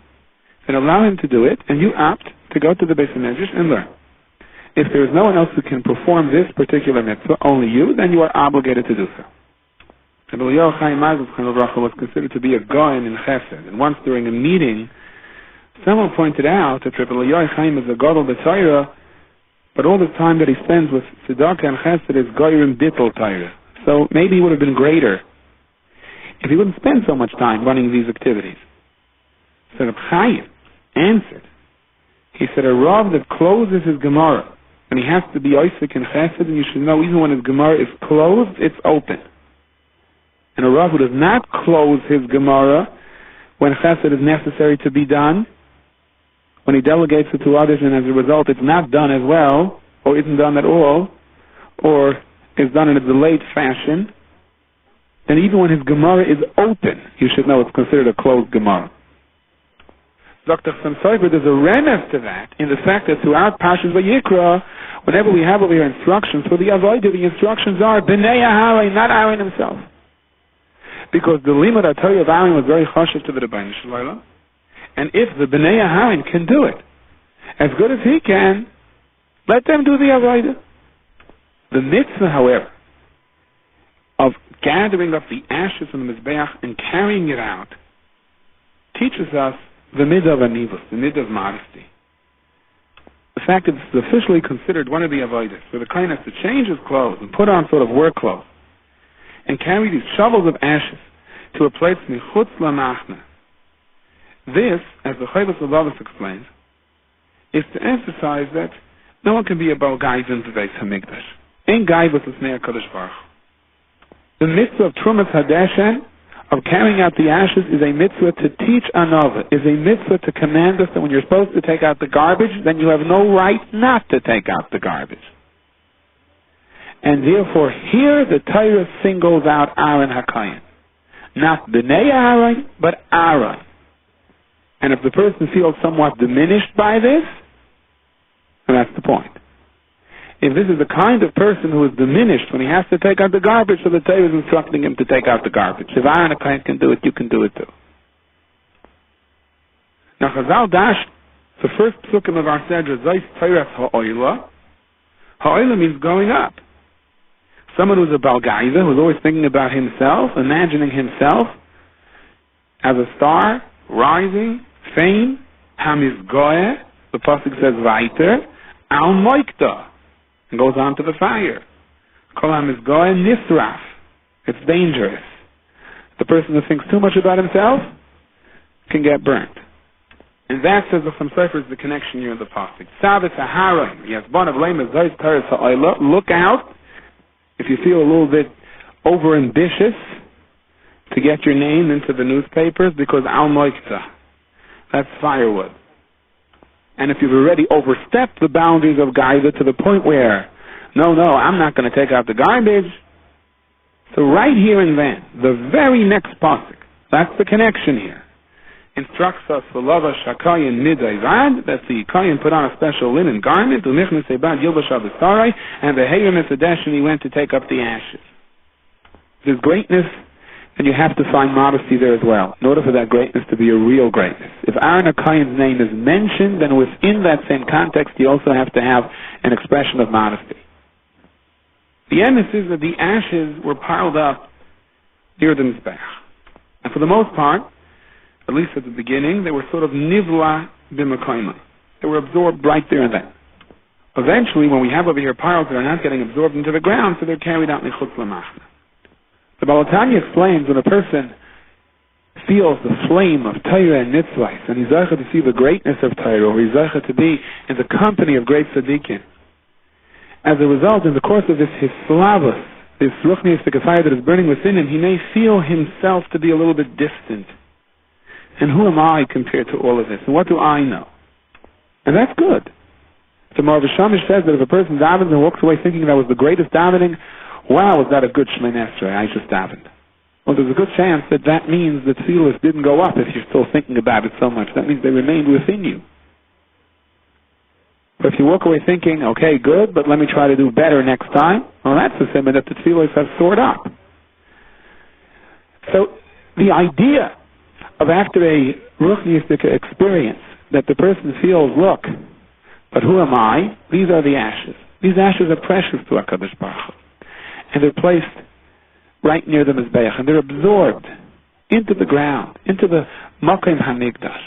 Speaker 2: then allow him to do it, and you opt to go to the Beis HaMedrash and learn. if there is no one else who can perform this particular mitzvah, only you, then you are obligated to do so. Rabbi Eliyahu Chaim Mazel was considered to be a goyen in Chesed, and once during a meeting, someone pointed out that Rabbi Eliyahu Chaim is a gadol b'Torah, but all the time that he spends with tzedakah and Chesed is goyim bittul Torah. So maybe he would have been greater if he wouldn't spend so much time running these activities. So Rabbi Chaim answered. He said, a Rav that closes his Gemara, and he has to be Oisik and Chesed, and you should know even when his Gemara is closed, it's open. And a Rav who does not close his Gemara when Chesed is necessary to be done, when he delegates it to others and as a result it's not done as well, or isn't done at all, or is done in a delayed fashion, then even when his Gemara is open, you should know it's considered a closed Gemara. Dr. Samsoifer, there's a remez to that in the fact that throughout Parshas Vayikra, whenever we have over here instructions for the Avodah, the instructions are B'nei Aharon, not Aaron himself. Because the limud HaTorah of Aaron was very chashuv to the Rebbeinu Shalom. And if the B'nei Aharon can do it as good as he can, let them do the Avodah. The mitzvah, however, of gathering up the ashes from the Mizbeach and carrying it out teaches us the midah of anivus, the midah of modesty. The fact that it's officially considered one of the avodas, where the kohen has to change his clothes and put on sort of work clothes and carry these shovels of ashes to a place michutz lamachna. This, as the Chovos HaLevavos explains, is to emphasize that no one can be a Baal Gaiva to Beis HaMikdash. Ein Gaiva l'fnei HaKadosh Baruch Hu. The mitzvah of Trumas Hadeshen, of carrying out the ashes, is a mitzvah to teach another, is a mitzvah to command us that when you're supposed to take out the garbage, then you have no right not to take out the garbage. And therefore, here the Torah singles out Aaron HaKohen. Not B'nei Aaron, but Aaron. And if the person feels somewhat diminished by this, then that's the point. If this is the kind of person who is diminished when he has to take out the garbage, so the Torah is instructing him to take out the garbage. If Aaron HaKohen can do it, you can do it too. Now Chazal dash, the first psukim of our Sedra, Zois Torah Ha'oila. Ha'oila means going up. Someone who's a Baal Gaiva, who's always thinking about himself, imagining himself as a star, rising, fame, Hamizgoeh, the pasuk says Vaiter, Al Moikta, and goes on to the fire. Kol Hamizgoeh Nisraf, it's dangerous. The person who thinks too much about himself can get burnt. And that, says the Samsofer, is the connection here in the pasuk. Tzav Saharim, yes, bon of lema Zois Torah Ha'oila, look out if you feel a little bit over-ambitious to get your name into the newspapers, because Al Moikta, that's firewood. And if you've already overstepped the boundaries of Gaiva to the point where, no, I'm not going to take out the garbage, so right here and then, the very next pasuk, that's the connection here, instructs us for lava shakayin midayvad, that the kayin put on a special linen garment, and the heyer mitzadash, and he went to take up the ashes. There's greatness, and you have to find modesty there as well, in order for that greatness to be a real greatness. If Aaron HaKohen's name is mentioned, then within that same context, you also have to have an expression of modesty. The emphasis is that the ashes were piled up near the Mizbeach. And for the most part, at least at the beginning, they were sort of nivla b'makoyma. They were absorbed right there and then. Eventually, when we have over here piles that are not getting absorbed into the ground, so they're carried out michutz lamachna. The Baal Tanya explains when a person feels the flame of Torah and mitzvahs, and he's zeicha to see the greatness of Torah, or he's zeicha to be in the company of great tzaddikim. As a result, in the course of this hislavus, this ruchniistic fire that is burning within him, he may feel himself to be a little bit distant. And who am I compared to all of this? And what do I know? And that's good. The Maor Shamish says that if a person davens and walks away thinking that was the greatest davening, wow, was that a good Shemay Esrei, I just davened. Well, there's a good chance that that means that tefillos didn't go up if you're still thinking about it so much. That means they remained within you. But if you walk away thinking, okay, good, but let me try to do better next time, well, that's the simon that the tefillos have soared up. So the idea of after a ruchnistic experience that the person feels, look, But who am I? These are the ashes. These ashes are precious to HaKadosh Baruch Hu. And they're placed right near the Mizbeach, and they're absorbed into the ground, into the Makom HaMikdash.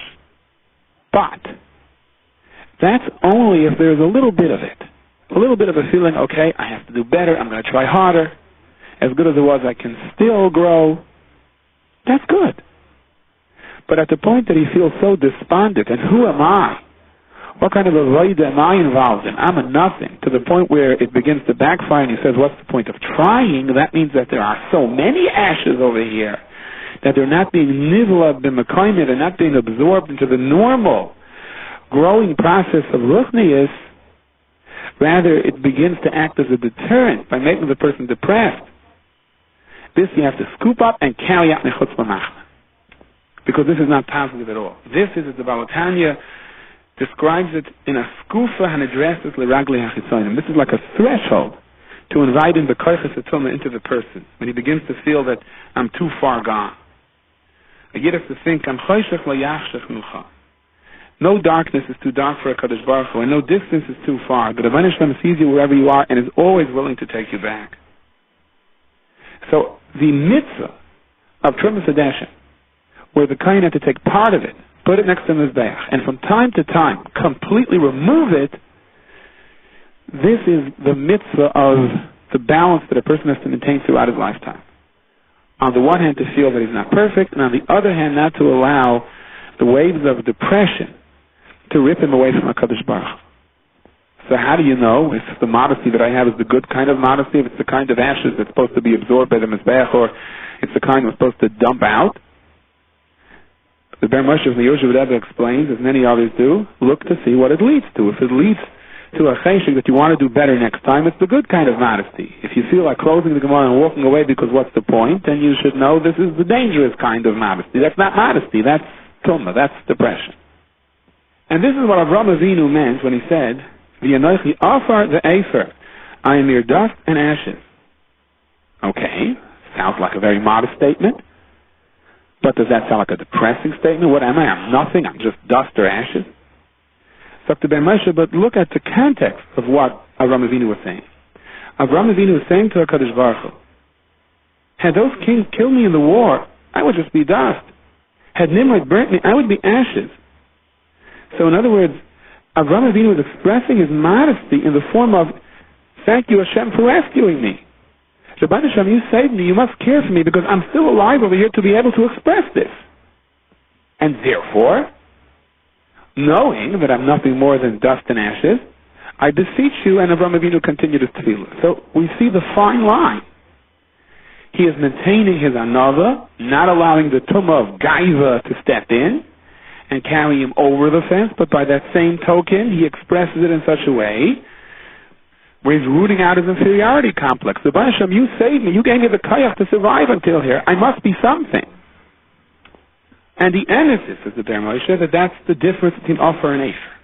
Speaker 2: But that's only if there's a little bit of it. A little bit of a feeling, okay, I have to do better, I'm going to try harder. As good as it was, I can still grow. That's good. But at the point that he feels so despondent, and who am I? What kind of a void am I involved in? I'm a nothing. To the point where it begins to backfire and he says, what's the point of trying? That means that there are so many ashes over here that they're not being nivla b'mekayim, they're not being absorbed into the normal growing process of ruchnius. Rather, it begins to act as a deterrent by making the person depressed. This you have to scoop up and carry out mechutz l'machna, because this is not positive at all. This is, as the Baal Tanya describes it in a skufa and addresses l'ragli hachitzonim. This is like a threshold to invite in the koiches etzoma into the person when he begins to feel that I'm too far gone. A yid has to think, I'm choshech layachshech nucha. No darkness is too dark for a Kadosh Baruch Hu, and no distance is too far. The Rebbeinu Shalom sees you wherever you are and is always willing to take you back. So the mitzvah of Trumas Hadeshen, where the kohen had to take part of it, put it next to the Mizbeach, and from time to time completely remove it, this is the mitzvah of the balance that a person has to maintain throughout his lifetime. On the one hand, to feel that he's not perfect, and on the other hand, not to allow the waves of depression to rip him away from HaKadosh Baruch Hu. So how do you know if the modesty that I have is the good kind of modesty, if it's the kind of ashes that's supposed to be absorbed by the Mizbeach, or it's the kind that's supposed to dump out? The Ber Moshe of the Yoshev Rebbe explains, as many others do, look to see what it leads to. If it leads to a cheshik that you want to do better next time, it's the good kind of modesty. If you feel like closing the Gemara and walking away because what's the point, then you should know this is the dangerous kind of modesty. That's not modesty, that's tumah, that's depression. And this is what Avraham Avinu meant when he said, V'yanochi afar ve'efer, I am mere dust and ashes. Okay, sounds like a very modest statement. But does that sound like a depressing statement? What am I? I'm nothing. I'm just dust or ashes. Dr. Ben Moshe, but look at the context of what Avraham Avinu was saying. Avraham Avinu was saying to HaKadosh Baruch Hu, had those kings killed me in the war, I would just be dust. Had Nimrod burnt me, I would be ashes. So in other words, Avraham Avinu was expressing his modesty in the form of, thank you Hashem for rescuing me. Rebbeinu Shalom, you saved me, you must care for me because I'm still alive over here to be able to express this. And therefore, knowing that I'm nothing more than dust and ashes, I beseech you, and Avraham Avinu continued his tefillah. So we see the fine line. He is maintaining his anava, not allowing the tumah of gaiva to step in and carry him over the fence, but by that same token, he expresses it in such a way where he's rooting out his inferiority complex. The Rebbeinu Shalom, you saved me, you gave me the kayach to survive until here. I must be something. And the emphasis is the Ber Moshe that that's the difference between offer and efer.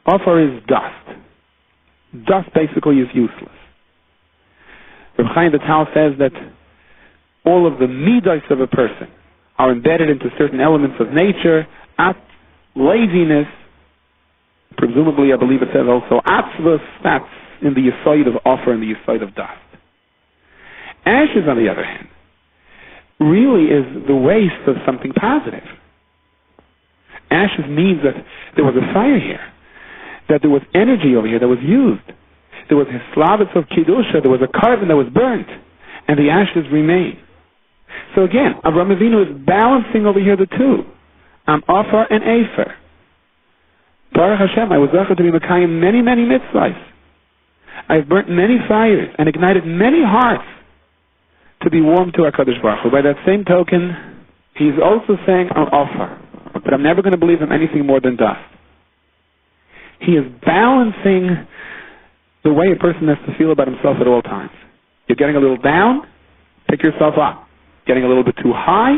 Speaker 2: Offer is dust. Dust basically is useless. Reb Chaim Vital says that all of the midos of a person are embedded into certain elements of nature, laziness, presumably I believe it says also atzvus, that's in the yesod of offer and the yesod of dust. Ashes, on the other hand, really is the waste of something positive. Ashes means that there was a fire here, that there was energy over here that was used. There was hislavitz of kiddusha, there was a carbon that was burnt, and the ashes remain. So again, Avraham Avinu is balancing over here the two. I'm offer and efer. Baruch Hashem, I was able to be mekayim many, many mitzvahs. I've burnt many fires and ignited many hearts to be warm to HaKadosh Baruch Hu. By that same token, he's also saying, I'll offer, but I'm never going to believe him anything more than dust. He is balancing the way a person has to feel about himself at all times. You're getting a little down, pick yourself up. Getting a little bit too high,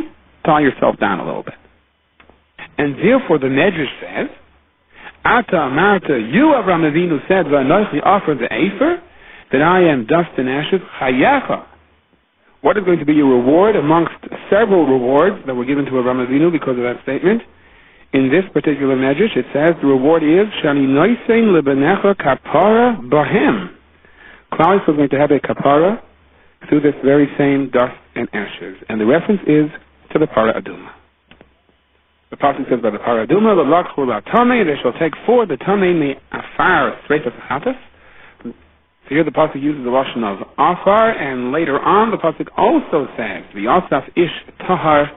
Speaker 2: tie yourself down a little bit. And therefore the Medrash says, Ata Amarta, you Avraham Avinu said, V'anochi offer the efer, that I am dust and ashes, chayecha. What is going to be your reward amongst several rewards that were given to Avraham Avinu because of that statement? in this particular medrash, it says the reward is Shani Noisein Lebenecha Kapara Bahem. Klal Yisrael is going to have a kapara through this very same dust and ashes. And the reference is to the Para Aduma. The pasuk says by the Para Aduma, L'lakhu L'Tamei, they shall take for the Tamei Me Afar Sreifas Hatas. So here the pasuk uses the lashon of Afar, and later on the pasuk also says, V'yasaf Ish Tahar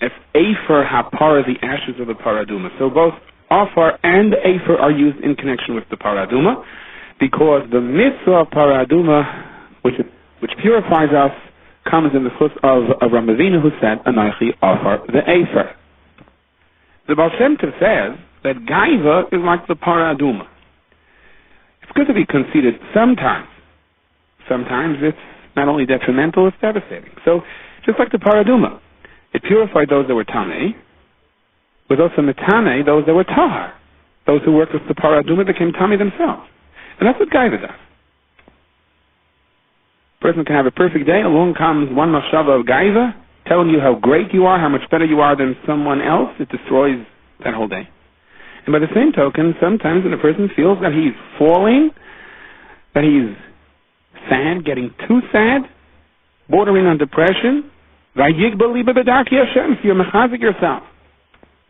Speaker 2: If Afer HaPara, the ashes of the Paraduma. So both Afar and Afer are used in connection with the Paraduma, because the mitzvah of Paraduma, which purifies us, comes in the foot of Ramazina, who said, Anaychi Afar the Afer. The Baal Shem Tov says that Gaiva is like the Paraduma. It's good to be conceited sometimes. Sometimes it's not only detrimental, it's devastating. So, just like the Paraduma, it purified those that were Tamei, but also Metane, those that were Tahar. Those who worked with the Paraduma became Tamei themselves. And that's what Gaiva does. A person can have a perfect day, along comes one machshava of Gaiva, telling you how great you are, how much better you are than someone else. It destroys that whole day. And by the same token, sometimes when a person feels that he's falling, that he's sad, getting too sad, bordering on depression, you're mechazik yourself.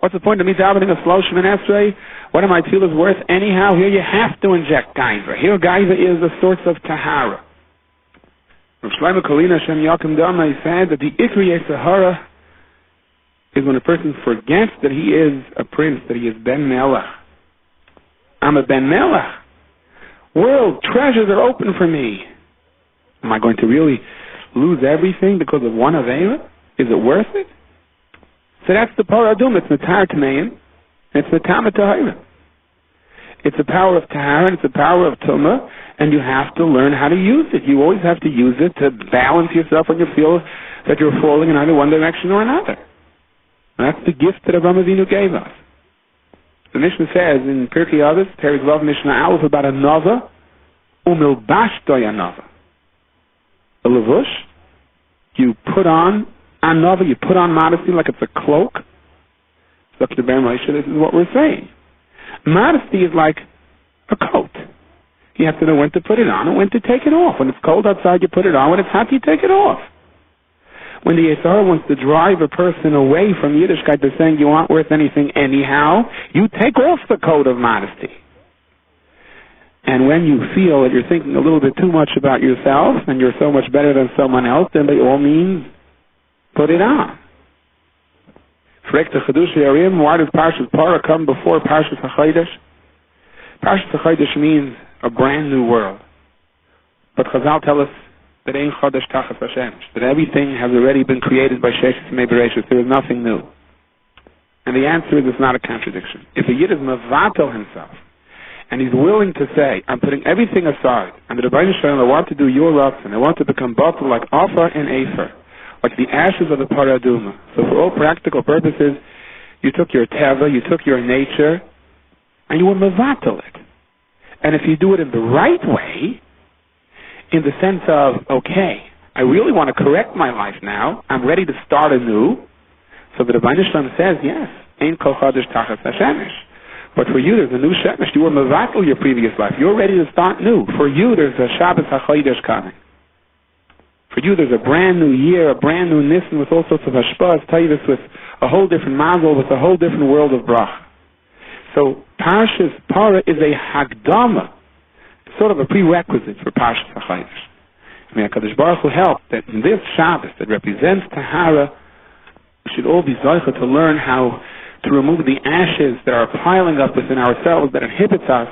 Speaker 2: What's the point of me davening a slow Shemin Esrei? What are my tefillas worth anyhow? Here you have to inject Gaiva. Here Gaiva is the source of Tahara. Rav Shlomo Kalina Shem Yakim Dama said that the Ikri Sahara is when a person forgets that he is a prince, that he is Ben Melech. I'm a Ben Melech. World treasures are open for me. Am I going to really lose everything because of one Aveira? Is it worth it? So that's the Paradum. It's Natar Tamein. It's Natama Tahira. It's the power of Tahara and it's the power of Tumah, and you have to learn how to use it. You always have to use it to balance yourself when you feel that you're falling in either one direction or another. And that's the gift that Avraham Avinu gave us. The Mishnah says in Pirkei Avos, Perek Vav Mishnah Aleph, about a Nava, Umilbashtoy a Nava. A Levush, you put on a Nava, you put on modesty like it's a cloak. Dr. Ber Moshe, this is what we're saying. Modesty is like a coat. You have to know when to put it on and when to take it off. When it's cold outside, you put it on. When it's hot, you take it off. When the Yisrael wants to drive a person away from Yiddishkeit by saying you aren't worth anything anyhow, you take off the coat of modesty. And when you feel that you're thinking a little bit too much about yourself and you're so much better than someone else, then by all means, put it on. Frek the Chedush Yarim, why does Parshas Parah come before Parshas HaChodesh? Parshas HaChodesh means a brand new world. But Chazal tell us that Ein Chodesh Tachas Hashem, that everything has already been created by Sheshes Yemei Bereshis. There is nothing new. And the answer is it's not a contradiction. If a Yid is mevatel himself, and he's willing to say, I'm putting everything aside, and the Rebbeinu Shalom, I want to do your lots, and I want to become batel like Afar and Afer, like the ashes of the Paraduma. So for all practical purposes, you took your teva, you took your nature, and you were mevatel it. And if you do it in the right way, in the sense of, okay, I really want to correct my life now, I'm ready to start anew. So the Rebbeinu Shalom says, yes, Ein Kol Chodesh Tachas HaShemesh. But for you, there's a new Shemesh. You were mevatel your previous life. You're ready to start new. For you, there's a Shabbos HaChodesh coming. For you, there's a brand new year, a brand new Nisan with all sorts of hashpahs, taivas, with a whole different mazel, with a whole different world of bracha. So Parshas Parah is a hagdama, sort of a prerequisite for Parshas HaChodesh. May HaKadosh Baruch Hu help that in this Shabbos that represents Tahara, we should all be zocheh to learn how to remove the ashes that are piling up within ourselves that inhibits us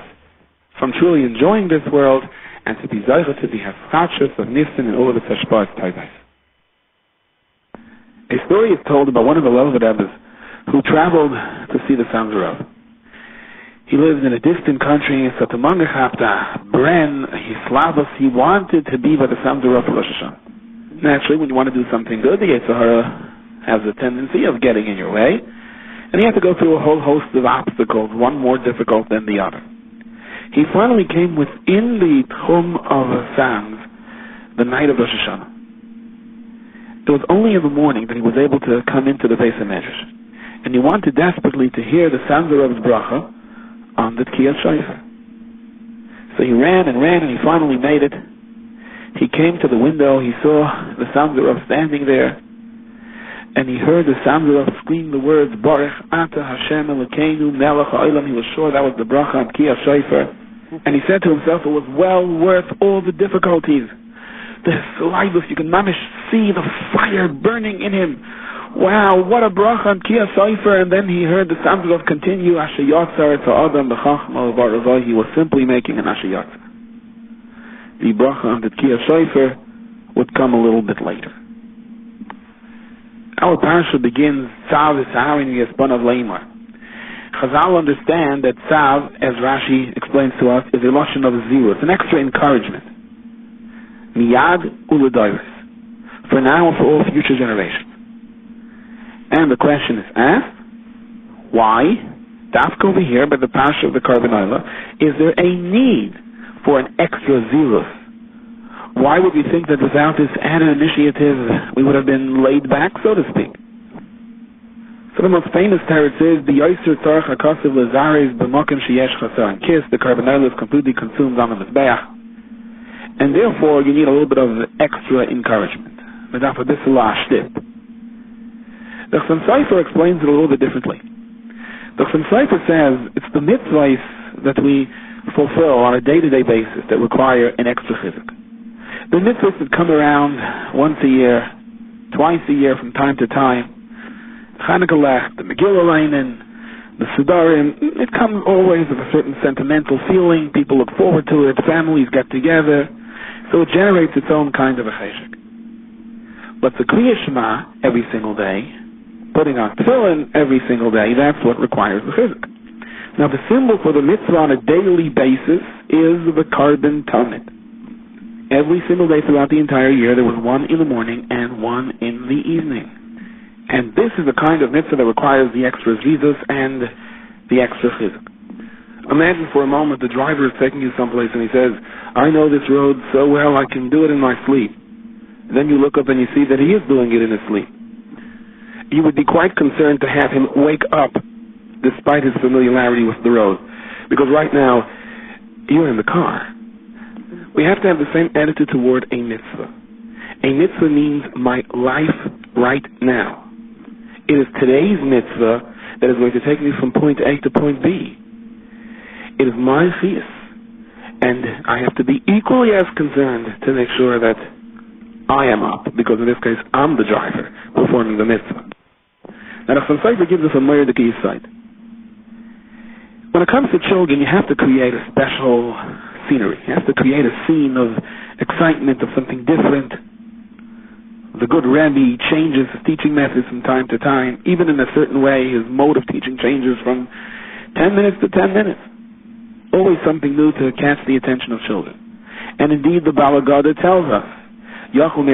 Speaker 2: from truly enjoying this world, and to be zocheh to be hafkachos of Nisan and all of its hashpahs taivas. A story is told about one of the Lelvadebbas who traveled to see the Sons of Rav. He lived in a distant country, Satamangachapta, Bren, Hislavos. He wanted to be by the Sons of Rav for Rosh Hashanah. Naturally, when you want to do something good, the Yetzer Hara has a tendency of getting in your way, and he had to go through a whole host of obstacles, one more difficult than the other. He finally came within the Tchum of Sams the night of Rosh Hashanah. It was only in the morning that he was able to come into the Beis HaMedrash. And he wanted desperately to hear the sound of Rav's bracha on the Tkiyas Shofar. So he ran and he finally made it. He came to the window, he saw the sound of Rav standing there, and he heard the sound of Rav scream the words, Baruch Ata Hashem Elokeinu Melech HaOlam. He was sure that was the bracha on Tkiyas Shofar. And he said to himself, it was well worth all the difficulties. The salivus, you can mamish see the fire burning in him. Wow, what a bracha on Tkiyas Shofar. And then he heard the sound of continue, Asher Yatzar to Adam B'chachma V'Aravah. He was simply making an Asher Yatzar. The bracha on the Tkiyas Shofar would come a little bit later. Our parasha begins, tzav is saharin v'yasbanav leimar. Chazal understand that tzav, as Rashi explains to us, is a lashon of zirus, an extra encouragement. Miyad u'ledoros, for now and for all future generations. And the question is asked, why, dafka over here by the parasha of the Korban Olah, is there a need for an extra zirus? Why would we think that without this added initiative we would have been laid back, so to speak? So the most famous teretz is the Yoser Tzarech HaKosiv L'Zares B'Mokim Sheyesh Chasar and Kiss. The Korban Olah is completely consumed on the Mizbeach, and therefore you need a little bit of extra encouragement. The Chassam Sofer explains it a little bit differently. The Chassam Sofer says it's the mitzvahs that we fulfill on a day-to-day basis that require an extra chizuk. The mitzvahs that come around once a year, twice a year from time to time, Chanukah Lech, the Megillah Leinen, the Sidarim, it comes always with a certain sentimental feeling. People look forward to it, families get together, so it generates its own kind of a cheshek. But the Kriyas Shema every single day, putting on tefillin every single day, that's what requires the chizuk. Now the symbol for the mitzvah on a daily basis is the Korban Tamid. Every single day throughout the entire year there was one in the morning and one in the evening. And this is the kind of mitzvah that requires the extra zizos and the extra chizuk. Imagine for a moment the driver is taking you someplace and he says, I know this road so well I can do it in my sleep. Then you look up and you see that he is doing it in his sleep. You would be quite concerned to have him wake up despite his familiarity with the road. Because right now, you're in the car. We have to have the same attitude toward a mitzvah. A mitzvah means my life right now. It is today's mitzvah that is going to take me from point A to point B. It is my chiyus. And I have to be equally as concerned to make sure that I am up, because in this case, I'm the driver performing the mitzvah. Now, the Chassam Sofer gives us a more the side. When it comes to children, you have to create a special scenery. You have to create a scene of excitement, of something different. The good Rebbe changes his teaching methods from time to time. Even in a certain way, his mode of teaching changes from 10 minutes to 10 minutes. Always something new to catch the attention of children. And indeed, the Bala Gada tells us, we don't want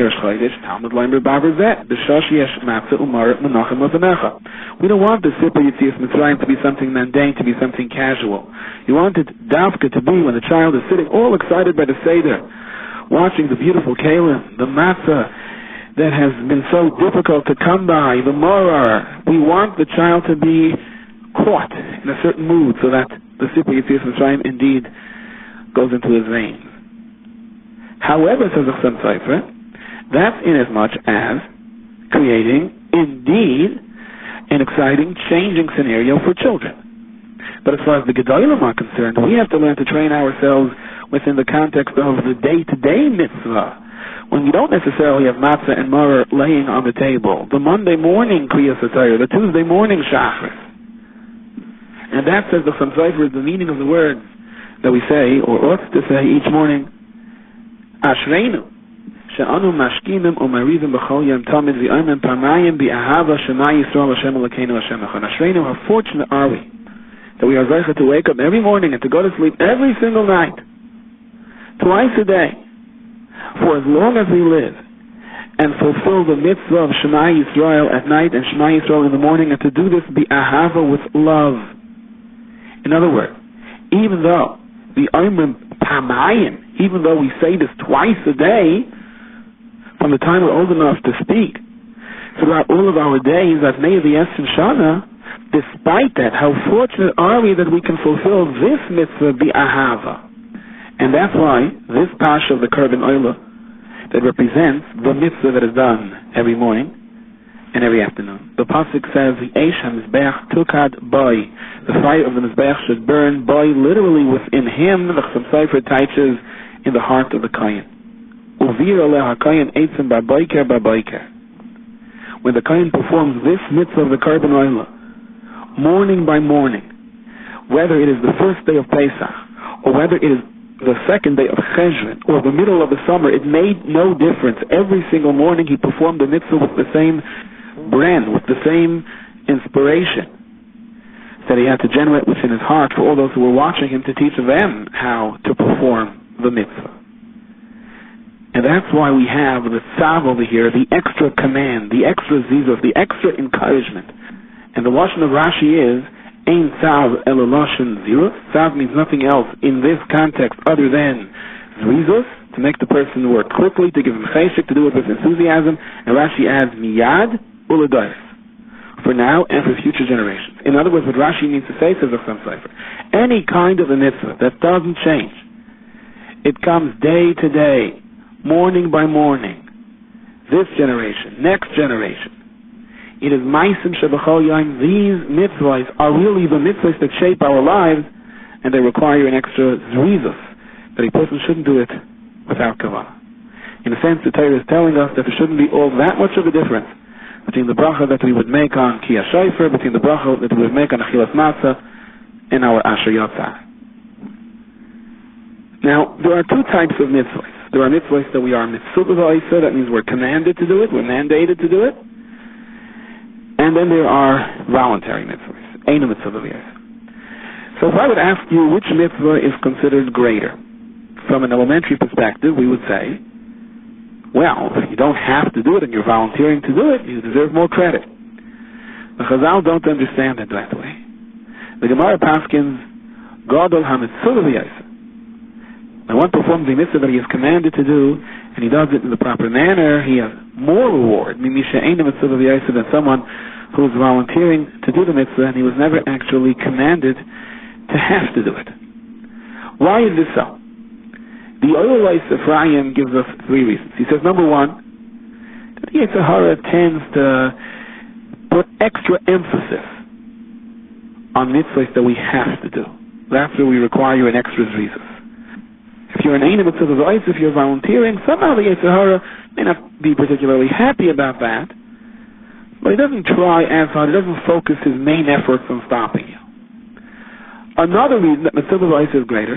Speaker 2: the Sipur Yetzias Mitzrayim to be something mundane, to be something casual. You want it dafka to be when the child is sitting all excited by the Seder, watching the beautiful kalim, the matzah that has been so difficult to come by, the morah. We want the child to be caught in a certain mood so that the Sipur Yetzias Mitzrayim indeed goes into his veins. However, says the Chassam Sofer, that's inasmuch as creating, indeed, an exciting, changing scenario for children. But as far as the Gedolim are concerned, we have to learn to train ourselves within the context of the day-to-day mitzvah, when we don't necessarily have matzah and maror laying on the table, the Monday morning Kriyas HaTorah, the Tuesday morning Shachris. And that, says the Chassam Sofer, is the meaning of the words that we say, or ought to say each morning, Ashreinu, she'anu mashkinim u'marizim b'chol yom tamid v'yomim pamayim bi'ahava shema Yisrael Hashem Elokeinu Hashem Echad. Ashreinu, how fortunate are we that we are zeicha to wake up every morning and to go to sleep every single night, twice a day, for as long as we live, and fulfill the mitzvah of Shema Yisrael at night and Shema Yisrael in the morning, and to do this bi'ahava with love. In other words, even though the Oimrim Pamayim, even though we say this twice a day, from the time we're old enough to speak, throughout all of our days, as May the Esrim Shana, despite that, how fortunate are we that we can fulfill this mitzvah bi'ahava. And that's why this parsha of the Korban Oila that represents the mitzvah that is done every morning and every afternoon. The pasuk says, the Eish HaMizbeach tukad boy. The fire of the Mizbeach should burn boy, literally within him. The Chassam Sofer teaches in the heart of the Kohen. Uvir aleh HaKohen eitzim baboiker baboiker. When the Kohen performs this mitzvah of the Korban Oila, morning by morning, whether it is the first day of Pesach, or whether it is the second day of Cheshvan, or the middle of the summer, it made no difference. Every single morning he performed the mitzvah with the same brand, with the same inspiration that he had to generate within his heart for all those who were watching him, to teach them how to perform the mitzvah. And that's why we have the tzav over here, the extra command, the extra zizos, the extra encouragement. And the lashon of Rashi is ein tzav ela lashon zirus. Tzav means nothing else in this context other than zrizos, to make the person work quickly, to give him cheshik, to do it with enthusiasm. And Rashi adds miyad uladayis, for now and for future generations. In other words, what Rashi means to say, says the Chassam Sofer, any kind of a mitzvah that doesn't change, it comes day to day, morning by morning, this generation, next generation. It is ma'asim shebachol yom. These mitzvahs are really the mitzvahs that shape our lives, and they require an extra zrizos, that a person shouldn't do it without kavanah. In a sense, the Torah is telling us that there shouldn't be all that much of a difference between the bracha that we would make on Kiyah Shofar, between the bracha that we would make on Achilas Matzah, and our Asher Yotzar. Now, there are two types of mitzvahs. There are mitzvahs that we are mitzvah v'oisa, that means we're commanded to do it, we're mandated to do it. And then there are voluntary mitzvahs, ein mitzvah v'oisa. So if I would ask you which mitzvah is considered greater, from an elementary perspective, we would say, well, if you don't have to do it and you're volunteering to do it, you deserve more credit. The Chazal don't understand it that way. The Gemara paskins, Gadol ha-mitzvah v'oisa. When one performs the mitzvah that he is commanded to do, and he does it in the proper manner, he has more reward, than someone who is volunteering to do the mitzvah and he was never actually commanded to have to do it. Why is this so? The Oilais Ephraim gives us three reasons. He says, number one, the Yetzer Hara tends to put extra emphasis on mitzvahs that we have to do. That's where we require an extra zrizos. If you're an Einim Mitzvah V'Ois, if you're volunteering, somehow the Yetzer Hara may not be particularly happy about that, but he doesn't try as hard, he doesn't focus his main efforts on stopping you. Another reason that Mitzvah V'Ois is greater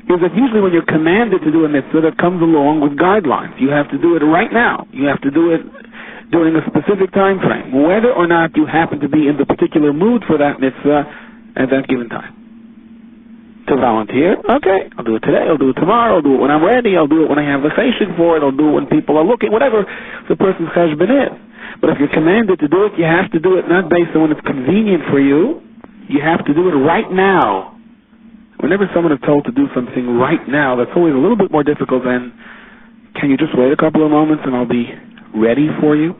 Speaker 2: is that usually when you're commanded to do a mitzvah, that comes along with guidelines. You have to do it right now. You have to do it during a specific time frame, whether or not you happen to be in the particular mood for that mitzvah at that given time. To volunteer, okay, I'll do it today, I'll do it tomorrow, I'll do it when I'm ready, I'll do it when I have the cheshik for it, I'll do it when people are looking, whatever the person's cheshbon is. But if you're commanded to do it, you have to do it not based on when it's convenient for you. You have to do it right now. Whenever someone is told to do something right now, that's always a little bit more difficult than, can you just wait a couple of moments and I'll be ready for you?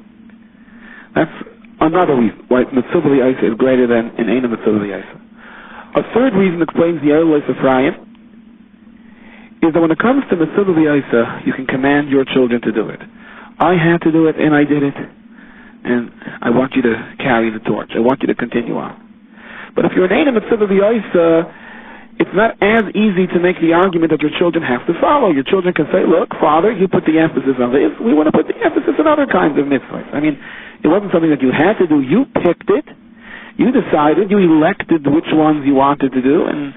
Speaker 2: That's another reason why Mitzvah V'Oisa is greater than an Ein Mitzvah V'Oisa. A third reason explains the Oilais Ephraim is that when it comes to Mitzvah V'Oisa, you can command your children to do it. I had to do it and I did it, and I want you to carry the torch. I want you to continue on. But if you're an Ein Mitzvah V'Oisa, it's not as easy to make the argument that your children have to follow. Your children can say, look, Father, you put the emphasis on this. We want to put the emphasis on other kinds of mitzvahs. I mean, it wasn't something that you had to do. You picked it. You decided. You elected which ones you wanted to do and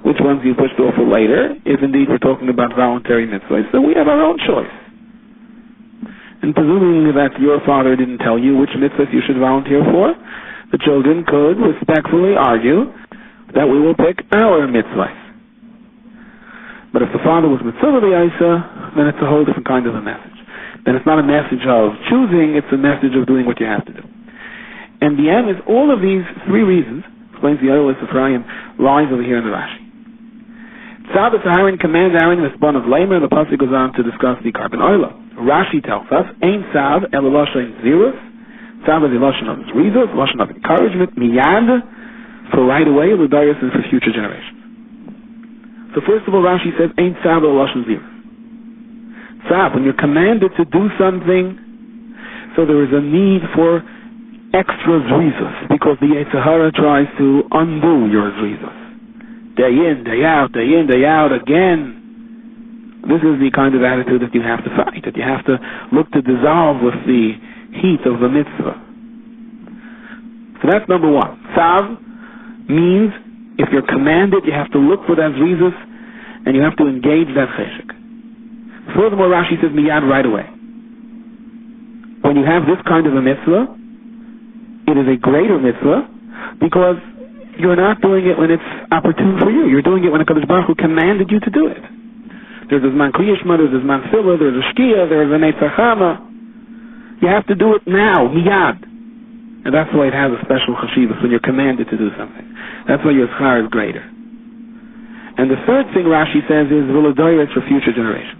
Speaker 2: which ones you pushed off for later, if indeed we're talking about voluntary mitzvahs. So we have our own choice. And presuming that your father didn't tell you which mitzvahs you should volunteer for, the children could respectfully argue that we will pick our mitzvahs. But if the father was mitzvah v'oisa, then it's a whole different kind of a message. Then it's not a message of choosing, it's a message of doing what you have to do. And the end is all of these three reasons, explains the Oilais Ephraim, lies over here in the Rashi. Tzav is Aaron commands Aaron the son of Lamer, and the pasuk goes on to discuss the Korban Oila. Rashi tells us, Ein tzav ela lashon zirus. Tzav is a lashon of zrizos, lashon of encouragement, miyad, for right away, l'dayos, and for future generations. So first of all, Rashi says, ain't tzav a lashon zir. Tzav, when you're commanded to do something, so there is a need for extra zrizos, because the Yetzer Hara tries to undo your zrizos. Day in, day out, day in, day out, again. This is the kind of attitude that you have to fight, that you have to look to dissolve with the heat of the mitzvah. So that's number one. Tzav means if you're commanded, you have to look for that zrizos, and you have to engage that cheshek. Furthermore, Rashi says miyad, right away. When you have this kind of a mitzvah, it is a greater mitzvah because you're not doing it when it's opportune for you. You're doing it when HaKadosh Baruch Hu commanded you to do it. There's a zman kriyishma, there's a zman tefillah, there's a shkia, there's a neitzachama. You have to do it now, miyad. And that's why it has a special chashivas when you're commanded to do something. That's why your schar is greater. And the third thing Rashi says is v'lodoyres for future generations.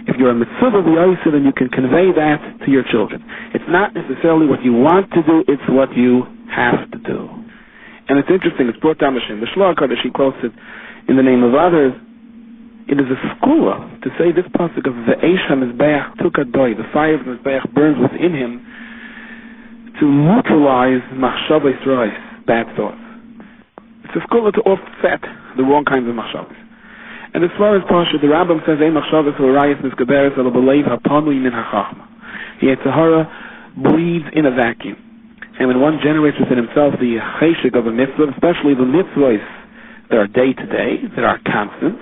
Speaker 2: If you're a mitzvah b'yoysa, then you can convey that to your children. It's not necessarily what you want to do, it's what you have to do. And it's interesting, it's brought down the Shlomo Kodesh, he quotes it in the name of others. It is a skula to say this pasuk of Ve'esh HaMizbeach Tukadoy, the fire of the Mizbeach burns within him, to neutralize machshavos rois, bad thoughts. It's a skula to offset the wrong kinds of machshavos. And as far as Pasha, the Rambam says, Ein machshavos l'rayis mizgaberes elo b'leiv hapanui min hachachma. The Yetzer Hara breathes in a vacuum. And when one generates within himself the cheshek of a mitzvah, especially the mitzvahs that are day to day, that are constant,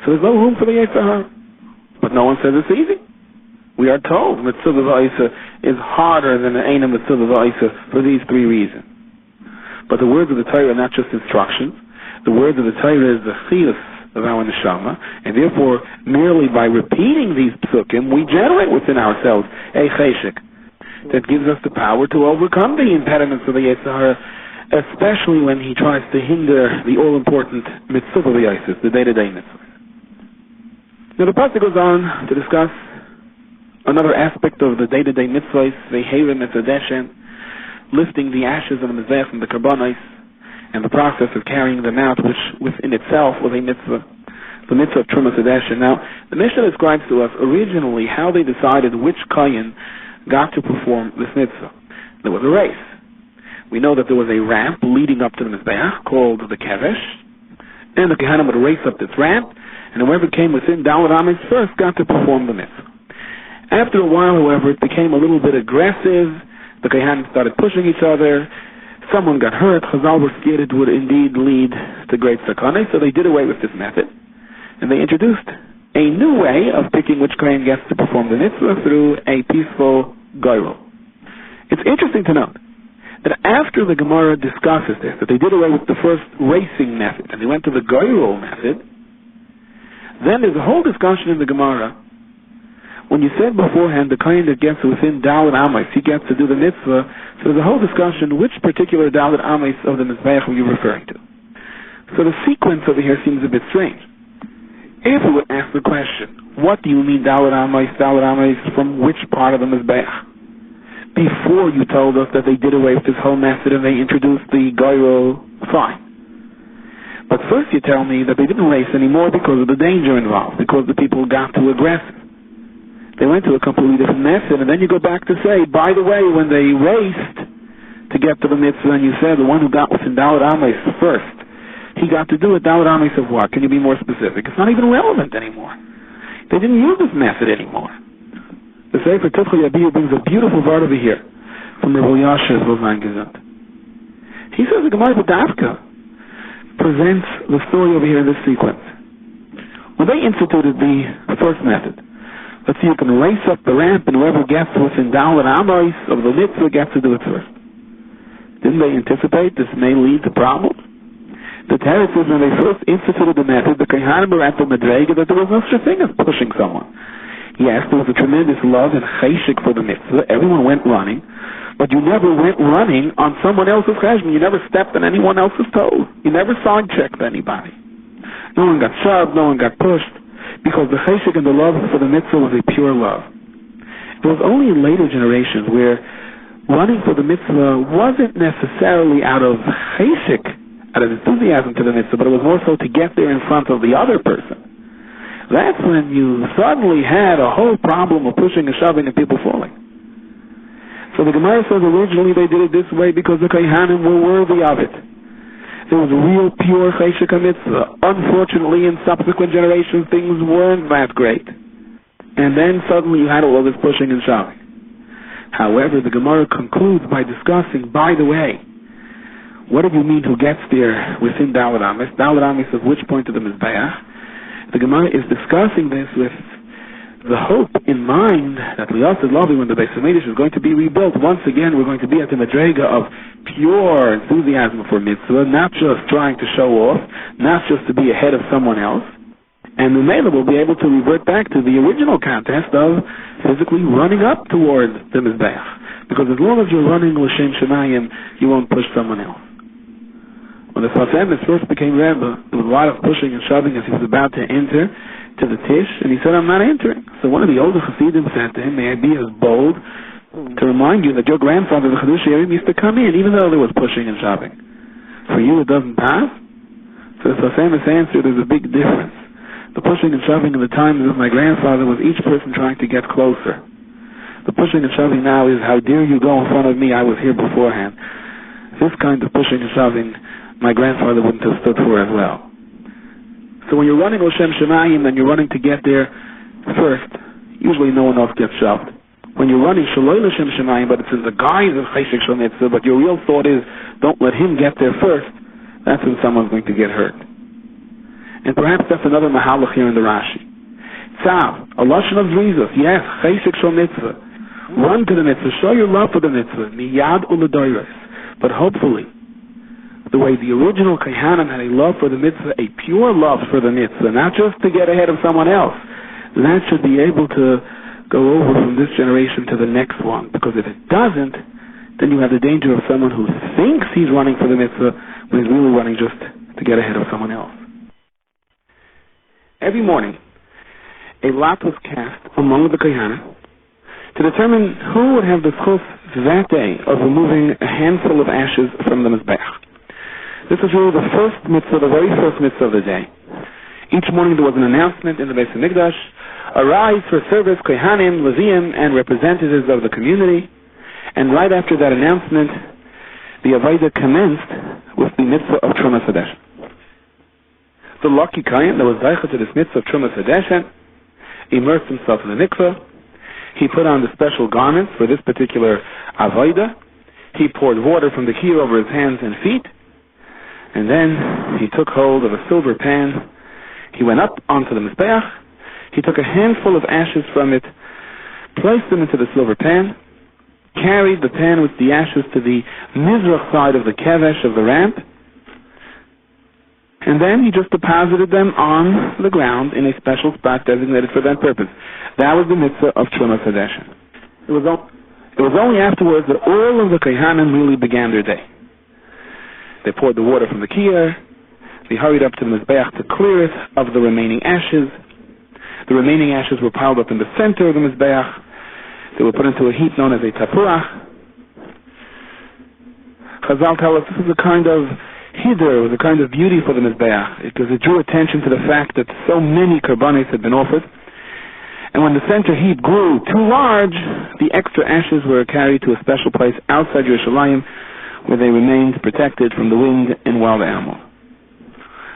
Speaker 2: so there's no room for the Yetzer Hara. But no one says it's easy. We are told mitzvah v'isa is harder than the Ein mitzvah v'isa for these three reasons. But the words of the Torah are not just instructions. The words of the Torah is the chiyus of our neshama, and therefore, merely by repeating these psukim, we generate within ourselves a cheshek that gives us the power to overcome the impediments of the Yetzer Hara, especially when he tries to hinder the all-important mitzvah v'yaisis, the day-to-day mitzvah. Now the pasuk goes on to discuss another aspect of the day-to-day mitzvahs, v'heirim etzadeshen, lifting the ashes of the mizbech and the karbanos, and the process of carrying them out, which within itself was a mitzvah, the mitzvah of Trumas Hadeshen. Now, the Mishnah describes to us originally how they decided which kohen got to perform this mitzvah. There was a race. We know that there was a ramp leading up to the mizbeach called the kevesh, and the kohanim would race up this ramp, and whoever came within Daled Ames first got to perform the mitzvah. After a while, however, it became a little bit aggressive. The kohanim started pushing each other. Someone got hurt. Chazal were scared it would indeed lead to great sakana, so they did away with this method, and they introduced a new way of picking which kohen gets to perform the mitzvah through a peaceful goyrel. It's interesting to note that after the Gemara discusses this, that they did away with the first racing method and they went to the goyrel method, then there's a whole discussion in the Gemara. When you said beforehand the kohen that gets within Daled Ames, he gets to do the mitzvah, so there's a whole discussion which particular Daled Ames of the mizbeach were you referring to. So the sequence over here seems a bit strange. If we would ask the question, what do you mean Daled Ames from which part of the mizbeach? Before you told us that they did away with this whole method and they introduced the goyrel, fine. But first you tell me that they didn't race anymore because of the danger involved, because the people got too aggressive. They went to a completely different method, and then you go back to say, by the way, when they raced to get to the mitzvah, and you said the one who got within Daled Ames first, he got to do it. Daled Ames of what? Can you be more specific? It's not even relevant anymore. They didn't use this method anymore. The Sefer Tifchel Yabiyu brings a beautiful word over here from Rav Yasha's Volzheim Gesund. He says the Gemara B'Davka presents the story over here in this sequence. When they instituted the first method, let's see, you can race up the ramp and whoever gets within Daled Ames of the mitzvah gets to do it first. Didn't they anticipate this may lead to problems? The teretz is when they first instituted the method, the kohanim were at the madrega that there was no such thing as pushing someone. Yes, there was a tremendous love and cheshek for the mitzvah. Everyone went running, but you never went running on someone else's cheshbon. You never stepped on anyone else's toes. You never side-checked anybody. No one got shoved, no one got pushed, because the cheshek and the love for the mitzvah was a pure love. It was only in later generations where running for the mitzvah wasn't necessarily out of cheshik, out of enthusiasm to the mitzvah, but it was more so to get there in front of the other person. That's when you suddenly had a whole problem of pushing and shoving and people falling. So the Gemara says originally they did it this way because the Kohanim were worthy of it. It was a real pure cheshik mitzvah. Unfortunately, in subsequent generations, things weren't that great. And then suddenly you had all of this pushing and shoving. However, the Gemara concludes by discussing, by the way, what do you mean who gets there within Dalet Amis? Dalet Amis of which point of the Mizbeach? The Gemara is discussing this with the hope in mind that Liasad Lavi, when the Beis Hamikdash is going to be rebuilt, once again we're going to be at the Madrega of pure enthusiasm for mitzvah, not just trying to show off, not just to be ahead of someone else. And the Mela will be able to revert back to the original contest of physically running up towards the Mizbeach. Because as long as you're running L'Shem Shemayim, you won't push someone else. When the Sfas Emes first became Rebbe, there was a lot of pushing and shoving as he was about to enter to the Tish, and he said, I'm not entering. So one of the older Chassidim said to him, may I be as bold to remind you that your grandfather, the Chadush Yerim, used to come in, even though there was pushing and shoving. For you, it doesn't pass? So the Sfas Emes answered, there's a big difference. The pushing and shoving in the times of my grandfather was each person trying to get closer. The pushing and shoving now is, how dare you go in front of me, I was here beforehand. This kind of pushing and shoving, my grandfather wouldn't have stood for as well. So when you're running L'Shem Shemayim and you're running to get there first, usually no one else gets shoved. When you're running Shaloi L'Shem Shemayim, but it's in the guise of Cheshik Shel Mitzvah, but your real thought is, don't let him get there first, that's when someone's going to get hurt. And perhaps that's another mahalach here in the Rashi. Tzav, a lashon of zrizos, yes, cheshik shel mitzvah. Run to the mitzvah, show your love for the mitzvah, miyad u'ledoros. But hopefully, the way the original Kohanim had a love for the mitzvah, a pure love for the mitzvah, not just to get ahead of someone else, that should be able to go over from this generation to the next one. Because if it doesn't, then you have the danger of someone who thinks he's running for the mitzvah, when he's really running just to get ahead of someone else. Every morning, a lot was cast among the Kohanim to determine who would have the zchus that day of removing a handful of ashes from the Mizbeach. This was really the first mitzvah, the very first mitzvah of the day. Each morning there was an announcement in the Beis Hamikdash, arise for service, Kohanim, Leviim, and representatives of the community. And right after that announcement, the Avodah commenced with the mitzvah of Trumas Hadeshen. The lucky Kohen that was zeicha to this mitzvah of Trumas Hadeshen immersed himself in the mikveh. He put on the special garments for this particular avodah. He poured water from the kiyur over his hands and feet, and then he took hold of a silver pan. He went up onto the mizbeach. He took a handful of ashes from it, placed them into the silver pan, carried the pan with the ashes to the mizrach side of the kevesh of the ramp, and then he just deposited them on the ground in a special spot designated for that purpose. That was the mitzvah of Trumas Hadeshen. It was only afterwards that all of the Kohanim really began their day. They poured the water from the kiyur. They hurried up to the Mizbeach to clear it of the remaining ashes. The remaining ashes were piled up in the center of the Mizbeach. They were put into a heap known as a tapuach. Chazal tell us this is a kind of Hider, was a kind of beauty for the Mizbeach, because it drew attention to the fact that so many karbanis had been offered, and when the center heap grew too large, the extra ashes were carried to a special place outside Yerushalayim, where they remained protected from the wind and wild animals.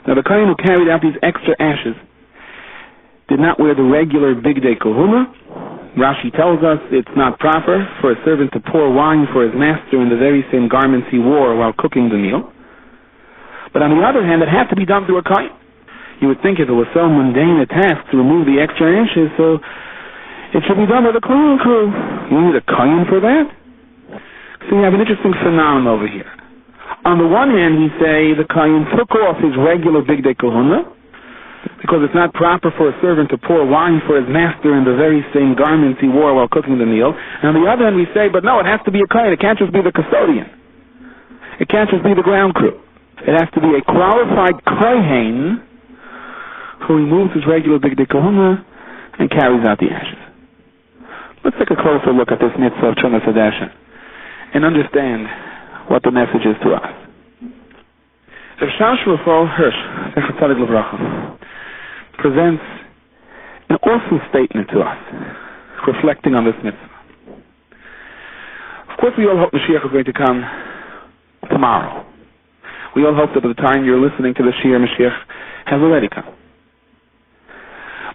Speaker 2: Now the kohen who carried out these extra ashes did not wear the regular bigdei kahuna. Rashi tells us it's not proper for a servant to pour wine for his master in the very same garments he wore while cooking the meal. But on the other hand, it had to be done through a kohen. You would think if it was so mundane a task to remove the extra ashes, so it should be done by the cleaning crew. You need a kohen for that? So you have an interesting phenomenon over here. On the one hand, we say the kohen took off his regular bigdei kahuna, because it's not proper for a servant to pour wine for his master in the very same garments he wore while cooking the meal. And on the other hand, we say, but no, it has to be a kohen. It can't just be the custodian. It can't just be the ground crew. It has to be a qualified kohen who removes his regular bigdei kahuna and carries out the ashes. Let's take a closer look at this mitzvah of Trumas Hadeshen. and understand what the message is to us. Rav Shlomo Hirsch, Zecher Tzadik Livracha, presents an awesome statement to us, reflecting on this mitzvah. Of course, we all hope Mashiach is going to come tomorrow. We all hope that by the time you're listening to the Shir, Mashiach has already come.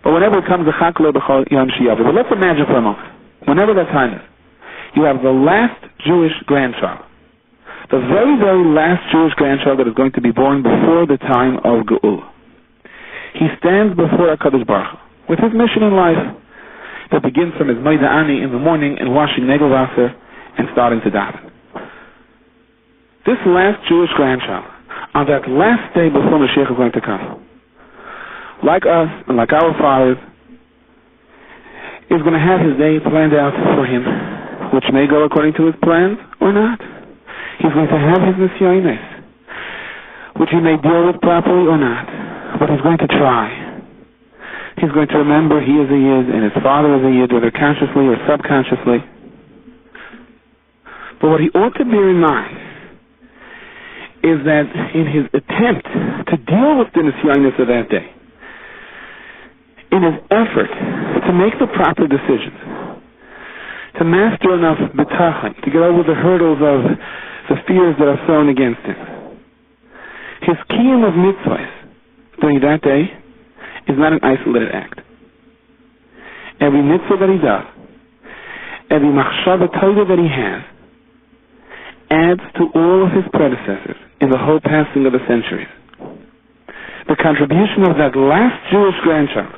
Speaker 2: But whenever it comes, but let's imagine for a moment, whenever that time is, you have the last Jewish grandchild, the very, very last Jewish grandchild that is going to be born before the time of Geula. He stands before HaKadosh Baruch Hu with his mission in life that begins from his Maida Ani in the morning and washing Negelwasser and starting to daven. This last Jewish grandchild, on that last day before Mashiach is going to come, like us and like our fathers, is going to have his day planned out for him, which may go according to his plans or not. He's going to have his nisyonos, which he may deal with properly or not, but he's going to try. He's going to remember he is a Yid and his father is a Yid, whether consciously or subconsciously. But what he ought to bear in mind is that in his attempt to deal with the nisyonos of that day, in his effort to make the proper decisions, to master enough bitachon, to get over the hurdles of the fears that are thrown against him, his kiyum of mitzvahs during that day is not an isolated act. Every mitzvah that he does, every machshava toda that he has, adds to all of his predecessors in the whole passing of the centuries. The contribution of that last Jewish grandchild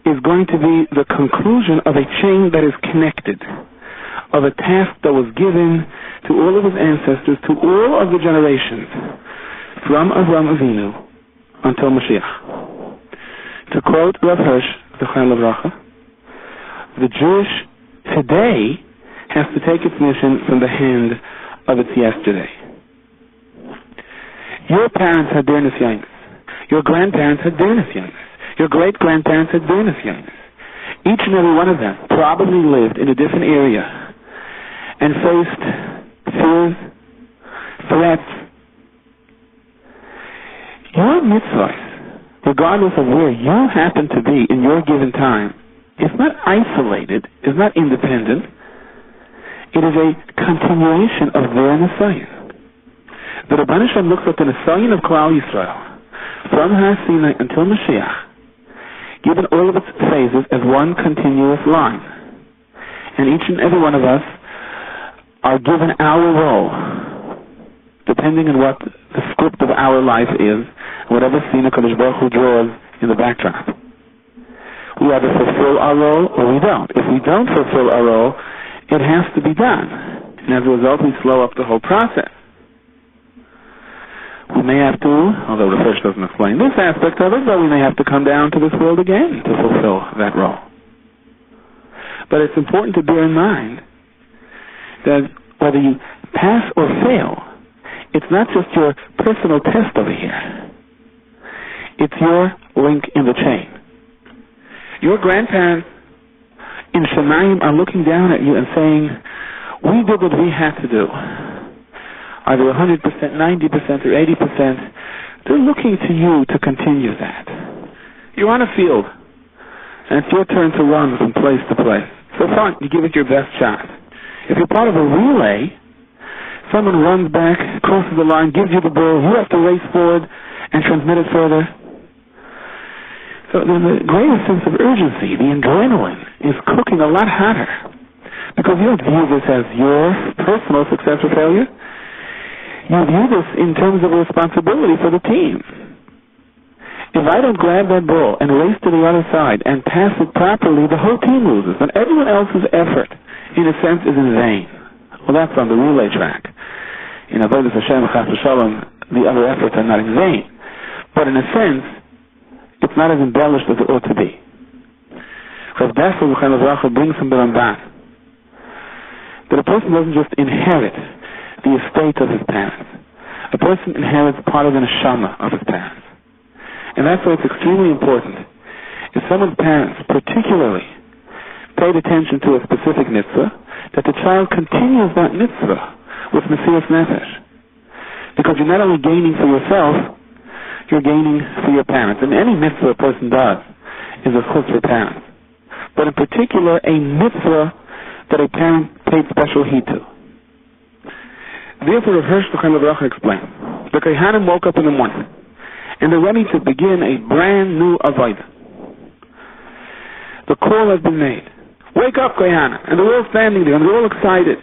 Speaker 2: is going to be the conclusion of a chain that is connected, of a task that was given to all of his ancestors, to all of the generations, from Avram Avinu until Mashiach. To quote Rav Hirsch, Zecher Livracha, the Jewish today has to take its mission from the hand of its yesterday. Your parents had their nisyonos. Your grandparents had their nisyonos. Your great-grandparents had their nisyonos. Each and every one of them probably lived in a different area and faced fears, threats. Your mitzvahs, regardless of where you happen to be in your given time, is not isolated, is not independent. It is a continuation of their nisayon. The Rebbeinu Shem looks at the nisayon of Klal Yisrael from Har Sinai until Mashiach, given all of its phases as one continuous line. And each and every one of us are given our role, depending on what the script of our life is, whatever scene HaKadosh Baruch Hu draws in the backdrop. We either fulfill our role or we don't. If we don't fulfill our role, it has to be done. And as a result, we slow up the whole process. We may have to, although the First doesn't explain this aspect of it, but we may have to come down to this world again to fulfill that role. But it's important to bear in mind that whether you pass or fail, it's not just your personal test over here. It's your link in the chain. Your grandparents in Shemayim are looking down at you and saying, we did what we had to do. Either 100%, 90%, or 80%, they're looking to you to continue that. You're on a field, and it's your turn to run from place to place. So fine, you give it your best shot. If you're part of a relay, someone runs back, crosses the line, gives you the ball, you have to race forward and transmit it further. So there's a greater sense of urgency. The adrenaline is cooking a lot hotter, because you don't view this as your personal success or failure. You view this in terms of responsibility for the team. If I don't grab that ball and race to the other side and pass it properly, the whole team loses, and everyone else's effort, in a sense, is in vain. Well, that's on the relay track. In Avodas Hashem, Chas v'Shalom, the other efforts are not in vain. But in a sense, it's not as embellished as it ought to be. Rav Dessler brings from the Ramban that a person doesn't just inherit the estate of his parents. A person inherits part of the neshama of his parents. And that's why it's extremely important. If someone's parents particularly paid attention to a specific mitzvah, that the child continues that mitzvah with Mesiras Nefesh. Because you're not only gaining for yourself, you're gaining for your parents. And any mitzvah a person does is of course for parents. But in particular, a mitzvah that a parent paid special heed to. Therefore, Rav Hirsch explains, the Kohanim woke up in the morning, and they're ready to begin a brand new avodah. The call has been made. Wake up, Kohanim! And they're all standing there, and they're all excited.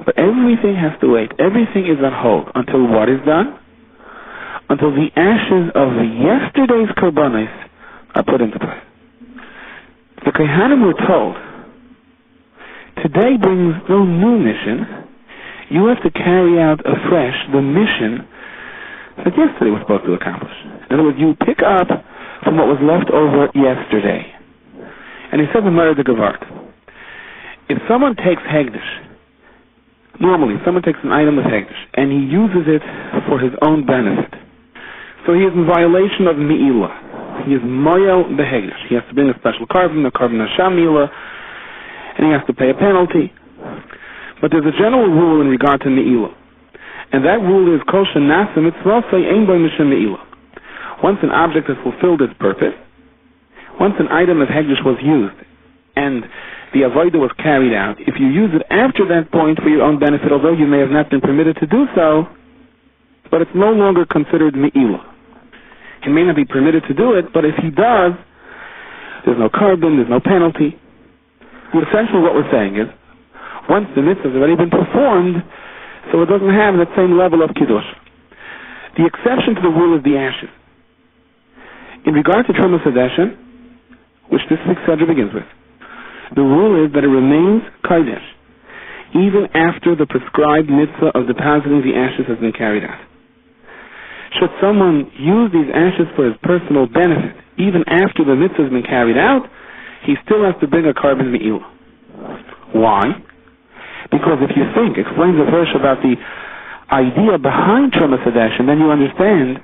Speaker 2: But everything has to wait. Everything is on hold until what is done? Until the ashes of yesterday's korbanos are put into place. The Kohanim were told, today brings no new mission. You have to carry out afresh the mission that yesterday was supposed to accomplish. In other words, you pick up from what was left over yesterday. And he said in the Gevart, if someone takes Hegdish, normally someone takes an item of Hegdish and he uses it for his own benefit, so he is in violation of Me'ilah. He is Moyel Behegdish. He has to bring a special carbon, a carbon Hasham Me'ilah, and he has to pay a penalty. But there's a general rule in regard to Me'ilah. And that rule is Kol Shenasa Mitzvah Ein Bo Mishem Me'ilah. Once an object has fulfilled its purpose, once an item of Hegdish was used, and the avodah was carried out, if you use it after that point for your own benefit, although you may have not been permitted to do so, but it's no longer considered Me'ilah. He may not be permitted to do it, but if he does, there's no carbon, there's no penalty. Essentially what we're saying is, once the mitzvah has already been performed, so it doesn't have that same level of kiddush. The exception to the rule is the ashes. In regard to Trumas Hadeshin, which this Seder begins with, the rule is that it remains Kodesh, even after the prescribed mitzvah of depositing the ashes has been carried out. Should someone use these ashes for his personal benefit, even after the mitzvah has been carried out, he still has to bring a carbon me'ilah. Why? Because if you think, explains the verse about the idea behind Trumas Hadeshin, then you understand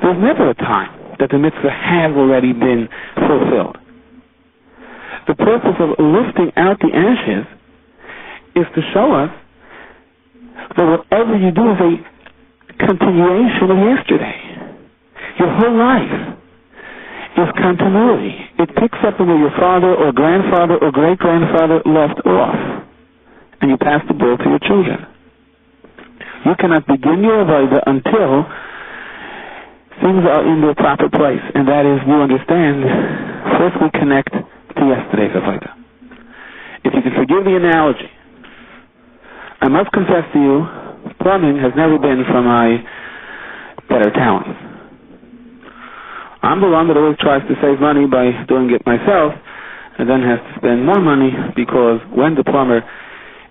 Speaker 2: there's never a time that the mitzvah has already been fulfilled. The purpose of lifting out the ashes is to show us that whatever you do is a continuation of yesterday. Your whole life is continuity. It picks up where your father or grandfather or great-grandfather left off, and you pass the ball to your children. You cannot begin your avodah until things are in their proper place, and that is, you understand, first we connect to yesterday's avodah. If you can forgive the analogy, I must confess to you, plumbing has never been from my better talents. I'm the one that always tries to save money by doing it myself, and then has to spend more money because when the plumber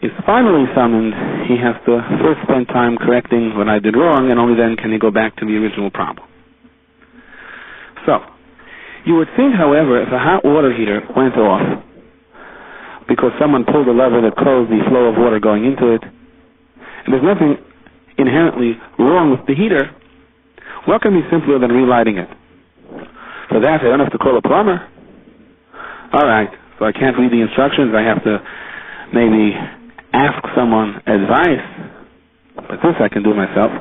Speaker 2: is finally summoned, he has to first spend time correcting what I did wrong, and only then can he go back to the original problem. So, you would think, however, if a hot water heater went off because someone pulled a lever that closed the flow of water going into it, and there's nothing inherently wrong with the heater, what can be simpler than relighting it? For that, I don't have to call a plumber. All right, so I can't read the instructions. I have to maybe ask someone advice, but this I can do myself.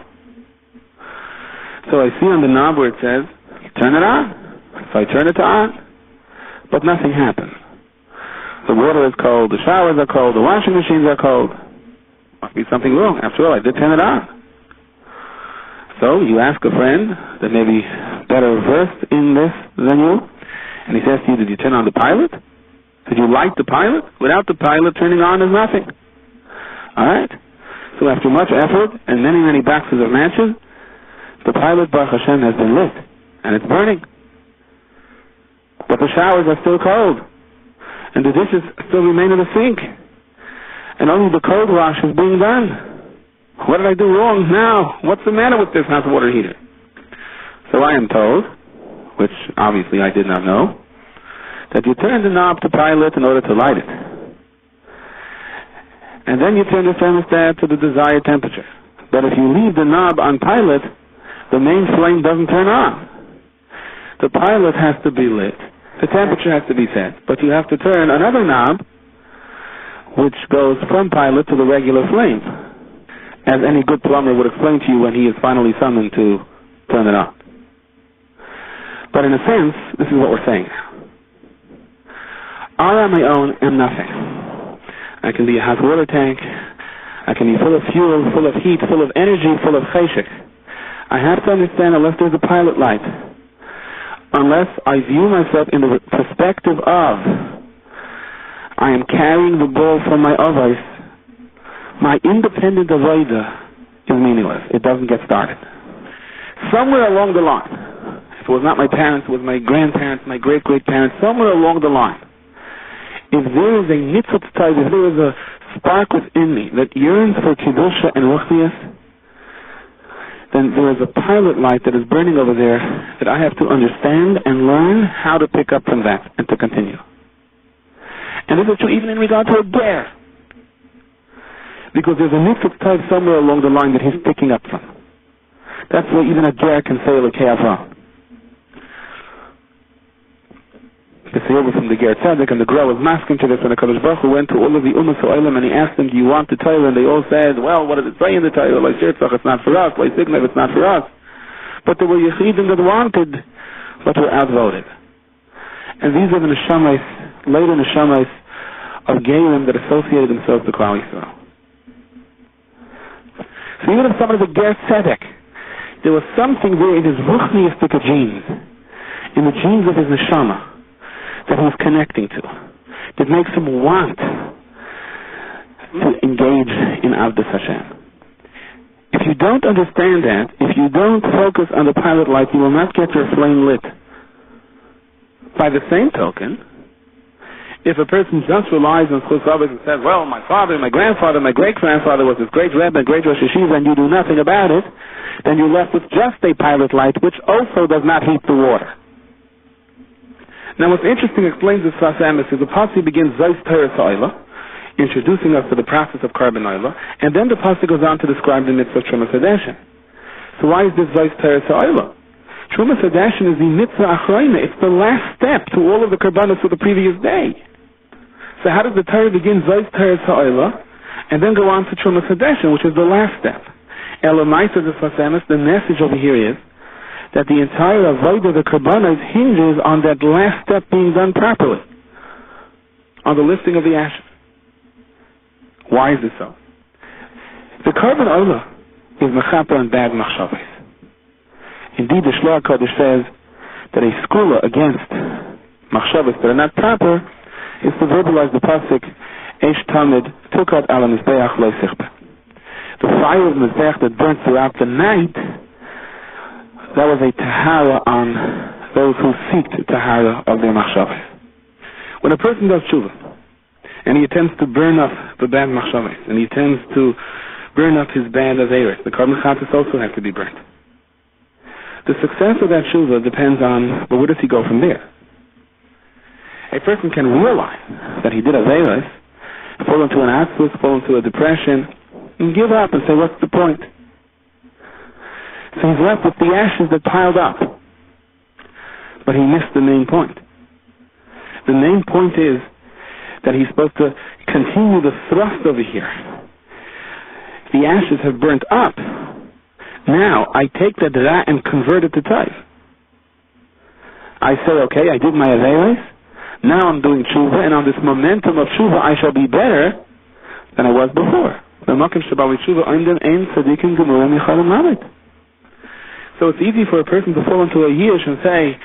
Speaker 2: So I see on the knob where it says, turn it on. So I turn it on, but nothing happens. The water is cold, the showers are cold, the washing machines are cold. Must be something wrong. After all, I did turn it on. So you ask a friend that may be better versed in this than you, and he says to you, did you turn on the pilot? Did you light the pilot? Without the pilot, turning on is nothing. Alright? So after much effort and many, many boxes of matches, the pilot, Baruch Hashem, has been lit, and it's burning. But the showers are still cold, and the dishes still remain in the sink, and only the cold wash is being done. What did I do wrong now? What's the matter with this hot water heater? So I am told, which obviously I did not know, that you turn the knob to pilot in order to light it. And then you turn the thermostat to the desired temperature. But if you leave the knob on pilot, the main flame doesn't turn on. The pilot has to be lit The temperature has to be set, but you have to turn another knob which goes from pilot to the regular flame, as any good plumber would explain to you when he is finally summoned to turn it on. But in a sense, this is what we're saying now. I on my own am nothing. I can be a hot water tank. I can be full of fuel, full of heat, full of energy, full of cheshek. I have to understand, unless there's a pilot light, unless I view myself in the perspective of I am carrying the ball from my avos, my independent avodah is meaningless. It doesn't get started. Somewhere along the line, if it was not my parents, it was my grandparents, my great-great-parents, somewhere along the line, if there is a nitzot tzav, if there is a spark within me that yearns for kedusha and ruchnius, then there is a pilot light that is burning over there that I have to understand and learn how to pick up from that and to continue. And this is true even in regard to a ger, because there's a nitzot tzav somewhere along the line that he's picking up from. That's why even a ger can say Elokei Avraham. The over from the Ger Tzedek, and the Gra was masking to this, and the Kadosh Baruch Hu went to all of the Ummah So'ilim and he asked them, do you want the Torah? And they all said, well, what does it say in the Torah? Like Shirtzach, it's not for us. Like Signev, it's not for us. But there were Yechidim that wanted, but were outvoted. And these are the Neshamas, later Neshamas of Gelim that associated themselves to Klal Yisrael. So even if someone is a Ger Tzedek, there was something there in his ruchniistic genes, in the genes of his Neshama, that he's connecting to, that makes him want to engage in Avdas Hashem. If you don't understand that, if you don't focus on the pilot light, you will not get your flame lit. By the same token, if a person just relies on Chus Avos and says, well, my father, my grandfather, my great-grandfather was this great Rebbe, great Rosh Hashiva, and you do nothing about it, then you're left with just a pilot light, which also does not heat the water. Now what's interesting explains this Sfas Emes is the Pasuk begins Zos Torah Sa'ila, introducing us to the process of Karban Oila, and then the Pasuk goes on to describe the mitzvah of Trumas Hadeshin. So why is this Zos Torah Sa'ila? Trumas Hadeshin is the mitzvah achroina. It's the last step to all of the Karbanos of the previous day. So how does the Torah begin Zos Torah Sa'ila and then go on to Trumas Hadeshin, which is the last step? Elamai says the Sfas Emes, the message over here is that the entire avodah of the Karbanos hinges on that last step being done properly, on the lifting of the ashes. Why is this so? The Karban Ola is mechaper on bad machshavos. Indeed, the Shloach Kodesh says that a skula against machshavos that are not proper is to verbalize the pasuk Eish Tamid Tukat Ala Mizbeach Lo Sichba. The fire of the Mizbeach that burnt throughout the night, that was a tahara on those who seek tahara of their machshavos. When a person does tshuva, and he attempts to burn up the bad machshavos, and he attempts to burn up his bad averos, the carbon chatas also have to be burnt. The success of that tshuva depends on, well, where does he go from there? A person can realize that he did averos, fall into an atzvus, fall into a depression, and give up and say, what's the point? So he's left with the ashes that piled up. But he missed the main point. The main point is that he's supposed to continue the thrust over here. The ashes have burnt up. Now, I take the dra and convert it to tzav. I say, okay, I did my averos. Now I'm doing tshuva, and on this momentum of tshuva, I shall be better than I was before. So it's easy for a person to fall into a yish and say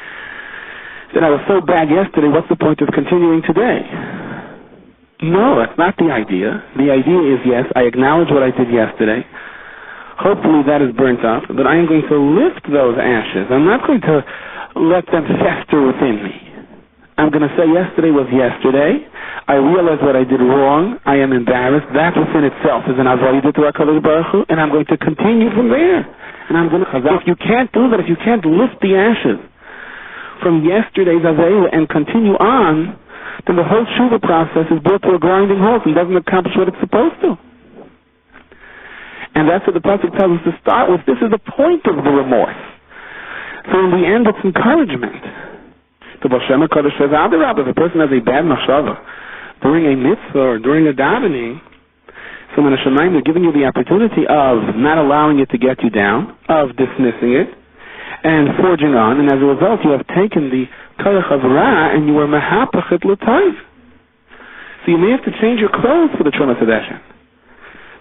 Speaker 2: that I was so bad yesterday, what's the point of continuing today? No, that's not the idea. The idea is, yes, I acknowledge what I did yesterday. Hopefully that is burnt up, but I am going to lift those ashes. I'm not going to let them fester within me. I'm going to say yesterday was yesterday. I realize what I did wrong. I am embarrassed. That within itself is an avodah to HaKadosh Baruch Hu, and I'm going to continue from there. And I'm going to, if you can't do that, if you can't lift the ashes from yesterday's avodah and continue on, then the whole tshuva process is brought to a grinding halt and doesn't accomplish what it's supposed to. And that's what the pasuk tells us to start with. This is the point of the remorse. So in the end, it's encouragement. The Baal Shem HaKadosh says, Adarabah, if a person has a bad machshava during a mitzvah or during a davening, so when Hashemayim, they're giving you the opportunity of not allowing it to get you down, of dismissing it, and forging on, and as a result, you have taken the koach of ra, and you are mahapach it l'tayv. So you may have to change your clothes for the Trumas Hadeshen.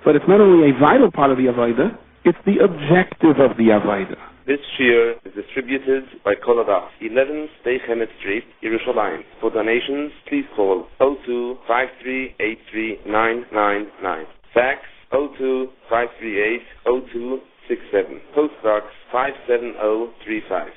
Speaker 2: But it's not only a vital part of the Avodah, it's the objective of the Avodah.
Speaker 3: This shiur is distributed by Kol Hadas, 11 Stei Chemet Street, Yerushalayim. For donations, please call 02-5383-999. Fax 02-538-0267. Postbox 57035.